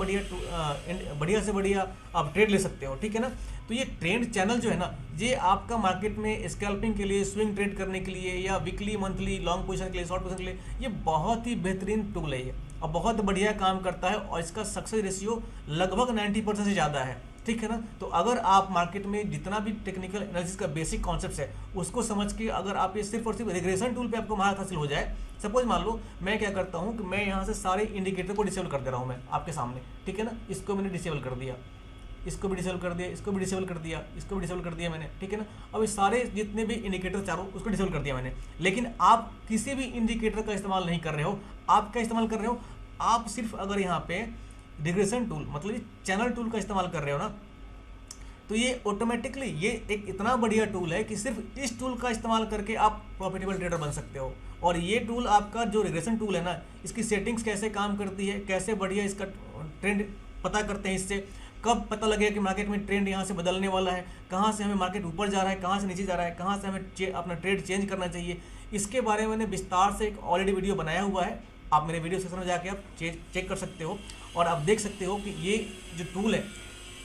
A: बढ़िया आप ट्रेड ले सकते हो, ठीक है ना। तो ये ट्रेंड चैनल जो है ना, ये आपका मार्केट में स्कैल्पिंग के लिए, स्विंग ट्रेड करने के लिए, या वीकली, मंथली, लॉन्ग पोजीशन के लिए, शॉर्ट पोजीशन के लिए, ये बहुत ही बेहतरीन टूल है ये, और बहुत बढ़िया काम करता है, और इसका सक्सेस रेशियो लगभग 90% से ज़्यादा है, ठीक है ना। तो अगर आप मार्केट में जितना भी टेक्निकल एनालिसिस का बेसिक कॉन्सेप्ट है उसको समझ के अगर आप ये सिर्फ और सिर्फ रिग्रेशन टूल पे आपको महारत हासिल हो जाए, सपोज मान लो मैं क्या करता हूँ कि मैं यहाँ से सारे इंडिकेटर को डिसेबल कर दे रहा हूँ मैं आपके सामने, ठीक है ना। इसको मैंने डिसेबल कर दिया, इसको भी डिसेबल कर दिया, इसको भी डिसेबल कर दिया, इसको भी डिसेबल कर दिया मैंने, ठीक है ना। अब इस सारे जितने भी इंडिकेटर चारों उसको डिसेबल कर दिया मैंने। लेकिन आप किसी भी इंडिकेटर का इस्तेमाल नहीं कर रहे हो, आप क्या इस्तेमाल कर रहे हो, आप सिर्फ अगर यहाँ पे रिग्रेशन टूल मतलब चैनल टूल का इस्तेमाल कर रहे हो ना, तो ये ऑटोमेटिकली ये एक इतना बढ़िया टूल है कि सिर्फ इस टूल का इस्तेमाल करके आप प्रॉफिटेबल ट्रेडर बन सकते हो। और ये टूल आपका जो रिग्रेशन टूल है ना, इसकी सेटिंग्स कैसे काम करती है, कैसे बढ़िया इसका ट्रेंड पता करते हैं, इससे कब पता लगेगा कि मार्केट में ट्रेंड यहाँ से बदलने वाला है, कहाँ से हमें मार्केट ऊपर जा रहा है, कहाँ से नीचे जा रहा है, कहाँ से हमें अपना ट्रेड चेंज करना चाहिए, इसके बारे में मैंने विस्तार से एक ऑलरेडी वीडियो बनाया हुआ है। आप मेरे वीडियो सेक्शन में जाके आप चेक कर सकते हो और आप देख सकते हो कि ये जो टूल है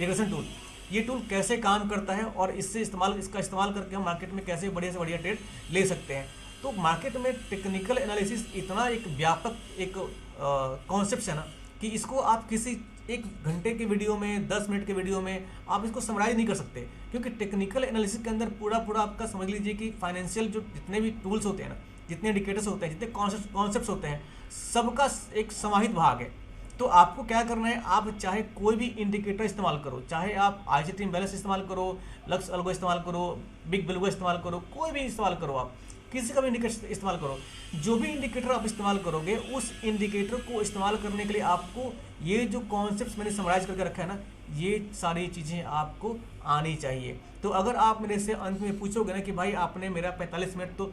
A: रिग्रेशन टूल, ये टूल कैसे काम करता है और इसका इस्तेमाल करके हम मार्केट में कैसे बढ़िया से बढ़िया ट्रेड ले सकते हैं। तो मार्केट में टेक्निकल एनालिसिस इतना एक व्यापक एक कॉन्सेप्ट है ना कि इसको आप किसी 1 घंटे के वीडियो में, 10 मिनट के वीडियो में आप इसको समराइज नहीं कर सकते, क्योंकि टेक्निकल एनालिसिस के अंदर पूरा आपका समझ लीजिए कि फाइनेंशियल जो जितने भी टूल्स होते हैं ना, जितने इंडिकेटर्स होते हैं, जितने कॉन्सेप्ट्स होते हैं, सबका एक समाहित भाग है। तो आपको क्या करना है, आप चाहे कोई भी इंडिकेटर इस्तेमाल करो, चाहे आप आईसीटी बैलेंस इस्तेमाल करो, लक्स अल्गो इस्तेमाल करो, बिग बिल्गो इस्तेमाल करो, कोई भी इस्तेमाल करो, आप किसी का भी इंडिकेटर इस्तेमाल करो, जो भी इंडिकेटर आप इस्तेमाल करोगे उस इंडिकेटर को इस्तेमाल करने के लिए आपको ये जो कॉन्सेप्ट्स मैंने समराइज करके रखा है ना, ये सारी चीज़ें आपको आनी चाहिए। तो अगर आप मेरे से अंत में पूछोगे ना कि भाई आपने मेरा 45 मिनट तो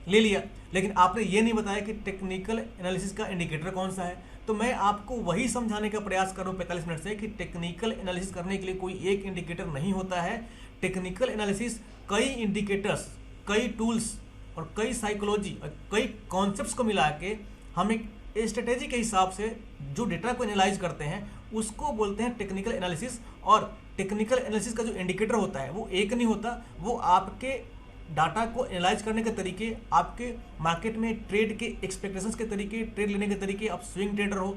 A: ले लिया, लेकिन आपने ये नहीं बताया कि टेक्निकल एनालिसिस का इंडिकेटर कौन सा है, तो मैं आपको वही समझाने का प्रयास कर रहा हूँ 45 मिनट से कि टेक्निकल एनालिसिस करने के लिए कोई एक इंडिकेटर नहीं होता है। टेक्निकल एनालिसिस कई इंडिकेटर्स, कई टूल्स और कई साइकोलॉजी और कई कॉन्सेप्ट्स को मिला के हम एक स्ट्रेटेजी के हिसाब से जो डेटा को एनालाइज करते हैं उसको बोलते हैं टेक्निकल एनालिसिस। और टेक्निकल एनालिसिस का जो इंडिकेटर होता है वो एक नहीं होता, वो आपके डाटा को एनालाइज करने के तरीके, आपके मार्केट में ट्रेड के एक्सपेक्टेशंस के तरीके, ट्रेड लेने के तरीके, आप स्विंग ट्रेडर हो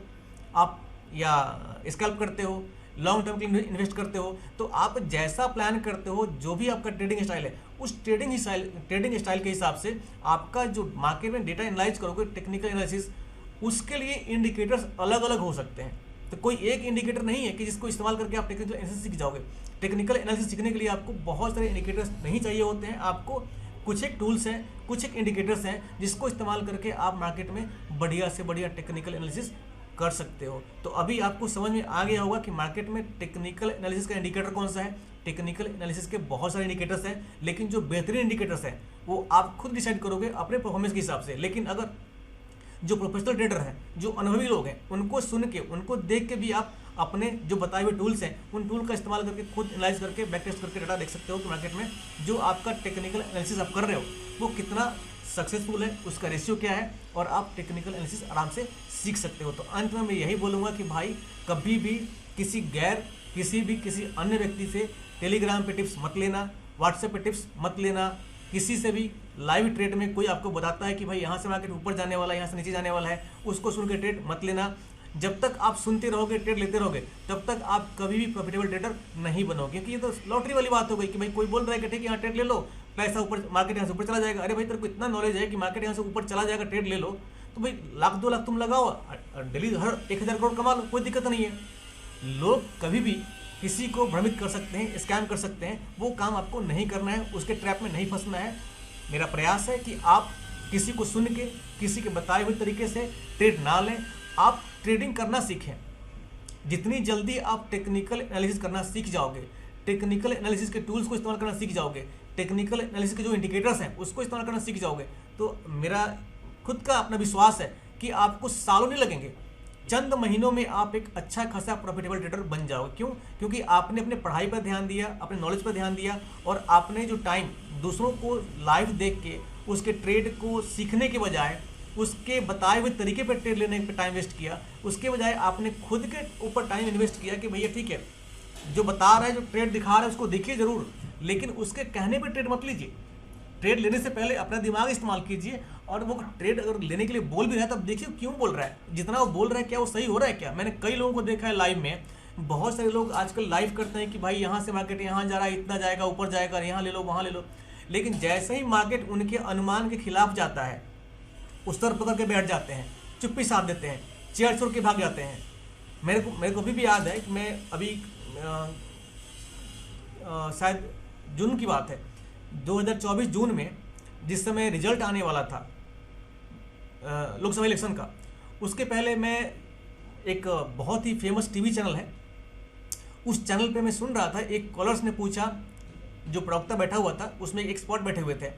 A: आप या स्कैल्प करते हो, लॉन्ग टर्म के लिए इन्वेस्ट करते हो, तो आप जैसा प्लान करते हो, जो भी आपका ट्रेडिंग स्टाइल है, उस ट्रेडिंग स्टाइल के हिसाब से आपका जो मार्केट में डेटा एनालाइज करोगे टेक्निकल एनालिसिस, उसके लिए इंडिकेटर्स अलग अलग हो सकते हैं। तो कोई एक इंडिकेटर नहीं है कि जिसको इस्तेमाल करके आप टेक्निकल एनालिसिस सीख जाओगे। टेक्निकल एनालिसिस सीखने के लिए आपको बहुत सारे इंडिकेटर्स नहीं चाहिए होते हैं, आपको कुछ एक टूल्स हैं, कुछ एक इंडिकेटर्स हैं जिसको इस्तेमाल करके आप मार्केट में बढ़िया से बढ़िया टेक्निकल एनालिसिस कर सकते हो। तो अभी आपको समझ में आ गया होगा कि मार्केट में टेक्निकल एनालिसिस का इंडिकेटर कौन सा है। टेक्निकल एनालिसिस के बहुत सारे इंडिकेटर्स हैं, लेकिन जो बेहतरीन इंडिकेटर्स हैं वो आप खुद डिसाइड करोगे अपने परफॉर्मेंस के हिसाब से। लेकिन अगर जो प्रोफेशनल ट्रेडर हैं, जो अनुभवी लोग हैं, उनको सुन के, उनको देख के भी आप अपने जो बताए हुए टूल्स हैं उन टूल का इस्तेमाल करके खुद एनालाइज करके बैक टेस्ट करके डाटा देख सकते हो कि मार्केट में जो आपका टेक्निकल एनालिसिस आप कर रहे हो वो कितना सक्सेसफुल है, उसका रेशियो क्या है, और आप टेक्निकल एनालिसिस आराम से सीख सकते हो। तो अंत में मैं यही बोलूँगा कि भाई कभी भी किसी अन्य व्यक्ति से टेलीग्राम पे टिप्स मत लेना, व्हाट्सएप पे टिप्स मत लेना, किसी से भी लाइव ट्रेड में कोई आपको बताता है कि भाई यहाँ से मार्केट ऊपर जाने वाला है, यहाँ से नीचे जाने वाला है, उसको सुन के ट्रेड मत लेना। जब तक आप सुनते रहोगे, ट्रेड लेते रहोगे, तब तक आप कभी भी प्रॉफिटेबल ट्रेडर नहीं बनोगे। क्योंकि ये तो लॉटरी वाली बात हो गई कि भाई कोई बोल रहा है कि ठीक है यहाँ ट्रेड ले लो, पैसा ऊपर, मार्केट यहाँ से ऊपर चला जाएगा। अरे भाई तेरे को इतना नॉलेज है कि मार्केट यहाँ से ऊपर चला जाएगा, ट्रेड ले लो, तो भाई लाख 2 लाख तुम लगाओ, डेली हर 1000 करोड़ कमा लो, कोई दिक्कत नहीं है। लोग कभी भी किसी को भ्रमित कर सकते हैं, स्कैम कर सकते हैं, वो काम आपको नहीं करना है, उसके ट्रैप में नहीं फंसना है। मेरा प्रयास है कि आप किसी को सुन के, किसी के बताए हुए तरीके से ट्रेड ना लें, आप ट्रेडिंग करना सीखें। जितनी जल्दी आप टेक्निकल एनालिसिस करना सीख जाओगे, टेक्निकल एनालिसिस के टूल्स को इस्तेमाल करना सीख जाओगे, टेक्निकल एनालिसिस के जो इंडिकेटर्स हैं उसको इस्तेमाल करना सीख जाओगे, तो मेरा खुद का अपना विश्वास है कि आपको सालों नहीं लगेंगे, चंद महीनों में आप एक अच्छा खासा प्रॉफिटेबल ट्रेडर बन जाओगे। क्यों? क्योंकि आपने अपने पढ़ाई पर ध्यान दिया, अपने नॉलेज पर ध्यान दिया, और आपने जो टाइम दूसरों को लाइव देख के उसके ट्रेड को सीखने के बजाय उसके बताए हुए तरीके पर ट्रेड लेने पर टाइम वेस्ट किया, उसके बजाय आपने खुद के ऊपर टाइम इन्वेस्ट किया कि भैया ठीक है, जो बता रहा है, जो ट्रेड दिखा रहा है उसको देखिए ज़रूर, लेकिन उसके कहने पर ट्रेड मत लीजिए। ट्रेड लेने से पहले अपना दिमाग इस्तेमाल कीजिए, और वो ट्रेड अगर लेने के लिए बोल भी रहा है तब देखिए क्यों बोल रहा है, जितना वो बोल रहा है क्या वो सही हो रहा है क्या। मैंने कई लोगों को देखा है लाइव में, बहुत सारे लोग आजकल लाइव करते हैं कि भाई यहाँ से मार्केट यहाँ जा रहा है, इतना जाएगा, ऊपर जाएगा, यहाँ ले लो, वहाँ ले लो, लेकिन जैसे ही मार्केट उनके अनुमान के खिलाफ जाता है, उस तरफ पकड़ के बैठ जाते हैं, चुप्पी साध देते हैं, चेयर छोड़ के भाग जाते हैं। मेरे को अभी भी याद है कि मैं अभी शायद जून की बात है, 2024 जून में, जिस समय रिजल्ट आने वाला था लोकसभा इलेक्शन का, उसके पहले मैं एक बहुत ही फेमस टीवी चैनल है, उस चैनल पे मैं सुन रहा था, एक कॉलर्स ने पूछा, जो प्रवक्ता बैठा हुआ था उसमें एक एक्सपर्ट बैठे हुए थे,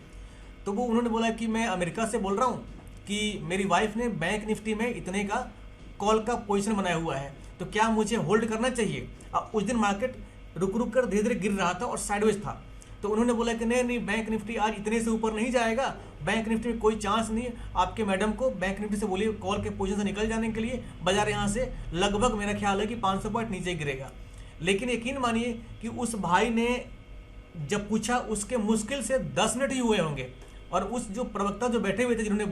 A: तो वो उन्होंने बोला कि मैं अमेरिका से बोल रहा हूँ कि मेरी वाइफ ने बैंक निफ्टी में इतने का कॉल का पोजीशन बनाया हुआ है, तो क्या मुझे होल्ड करना चाहिए। अब उस दिन मार्केट रुक कर धीरे धीरे गिर रहा था और साइडवेज था, तो उन्होंने बोला कि नहीं, बैंक निफ्टी आज इतने से ऊपर नहीं जाएगा, बैंक निफ्टी में कोई चांस नहीं है। आपके मैडम को बैंक निफ्टी से बोलिए कॉल के पोजीशन से निकल जाने के लिए, बाजार यहाँ से लगभग मेरा ख्याल है कि 500 पॉइंट नीचे गिरेगा। लेकिन यकीन मानिए कि उस भाई ने जब पूछा, उसके मुश्किल से 10 मिनट ही हुए होंगे, और उस जो प्रवक्ता जो बैठे हुए थे, जिन्होंने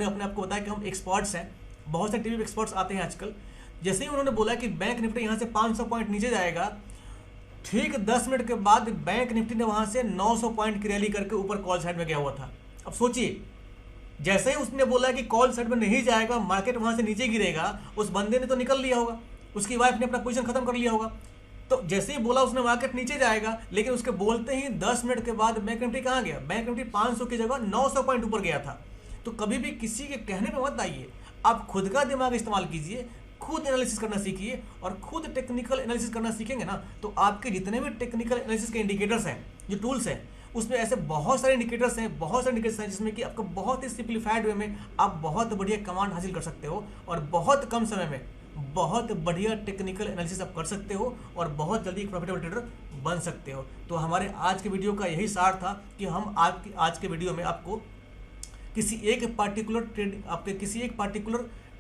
A: अपने आपको बताया कि हम एक्सपर्ट्स हैं, बहुत से टीवी एक्सपर्ट्स आते हैं आजकल, जैसे ही उन्होंने बोला कि बैंक निफ्टी यहाँ से 500 पॉइंट नीचे जाएगा, ठीक 10 मिनट के बाद बैंक निफ्टी ने वहां से 900 पॉइंट की रैली करके ऊपर कॉल साइड में गया हुआ था। अब सोचिए, जैसे ही उसने बोला कि कॉल साइड में नहीं जाएगा, मार्केट वहां से नीचे गिरेगा, उस बंदे ने तो निकल लिया होगा, उसकी वाइफ ने अपना पोजीशन खत्म कर लिया होगा। तो जैसे ही बोला उसने मार्केट नीचे जाएगा, लेकिन उसके बोलते ही 10 मिनट के बाद बैंक निफ्टी कहाँ गया, बैंक निफ्टी 500 की जगह 900 पॉइंट ऊपर गया था। तो कभी भी किसी के कहने पे मत आइए, आप खुद का दिमाग इस्तेमाल कीजिए, खुद एनालिसिस करना सीखिए, और खुद टेक्निकल एनालिसिस करना सीखेंगे ना, तो आपके जितने भी टेक्निकल एनालिसिस के इंडिकेटर्स हैं, जो टूल्स हैं, उसमें ऐसे बहुत सारे इंडिकेटर्स हैं, जिसमें कि आपको बहुत ही सिंप्लीफाइड वे में आप बहुत बढ़िया कमांड हासिल कर सकते हो, और बहुत कम समय में बहुत बढ़िया टेक्निकल एनालिसिस आप कर सकते हो, और बहुत जल्दी एक प्रॉफिटेबल ट्रेडर बन सकते हो। तो हमारे आज के वीडियो का यही सार था कि हम आज के वीडियो में आपको किसी एक पार्टिकुलर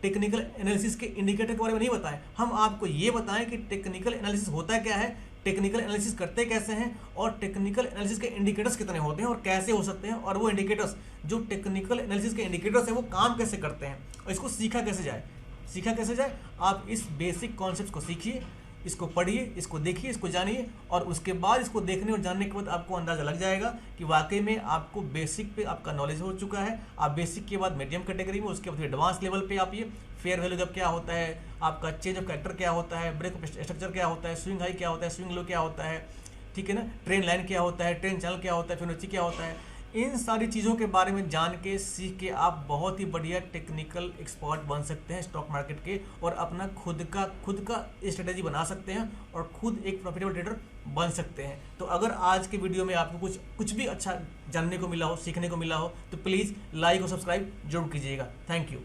A: टेक्निकल एनालिसिस के इंडिकेटर के बारे में नहीं बताएं, हम आपको ये बताएं कि टेक्निकल एनालिसिस होता क्या है, टेक्निकल एनालिसिस करते कैसे हैं, और टेक्निकल एनालिसिस के इंडिकेटर्स कितने होते हैं और कैसे हो सकते हैं, और वो इंडिकेटर्स जो टेक्निकल एनालिसिस के इंडिकेटर्स हैं वो काम कैसे करते हैं, और इसको सीखा कैसे जाए। आप इस बेसिक कॉन्सेप्ट को सीखिए, इसको पढ़िए, इसको देखिए, इसको जानिए, और उसके बाद इसको देखने और जानने के बाद आपको अंदाज़ा लग जाएगा कि वाकई में आपको बेसिक पे आपका नॉलेज हो चुका है। आप बेसिक के बाद मीडियम कैटेगरी में, उसके बाद एडवांस लेवल पे आप ये फेयर वैल्यू गैप क्या होता है, आपका चेंज ऑफ कैरेक्टर क्या होता है, ब्रेक ऑफ स्ट्रक्चर क्या होता है, स्विंग हाई क्या होता है, स्विंग लो क्या होता है, ठीक है ना, ट्रेन लाइन क्या होता है, ट्रेन चैनल क्या होता है, फिबोनाची क्या होता है, इन सारी चीज़ों के बारे में जान के, सीख के आप बहुत ही बढ़िया टेक्निकल एक्सपर्ट बन सकते हैं स्टॉक मार्केट के, और अपना खुद का स्ट्रेटेजी बना सकते हैं, और खुद एक प्रॉफिटेबल ट्रेडर बन सकते हैं। तो अगर आज के वीडियो में आपको कुछ भी अच्छा जानने को मिला हो, सीखने को मिला हो, तो प्लीज़ लाइक और सब्सक्राइब जरूर कीजिएगा। Thank you.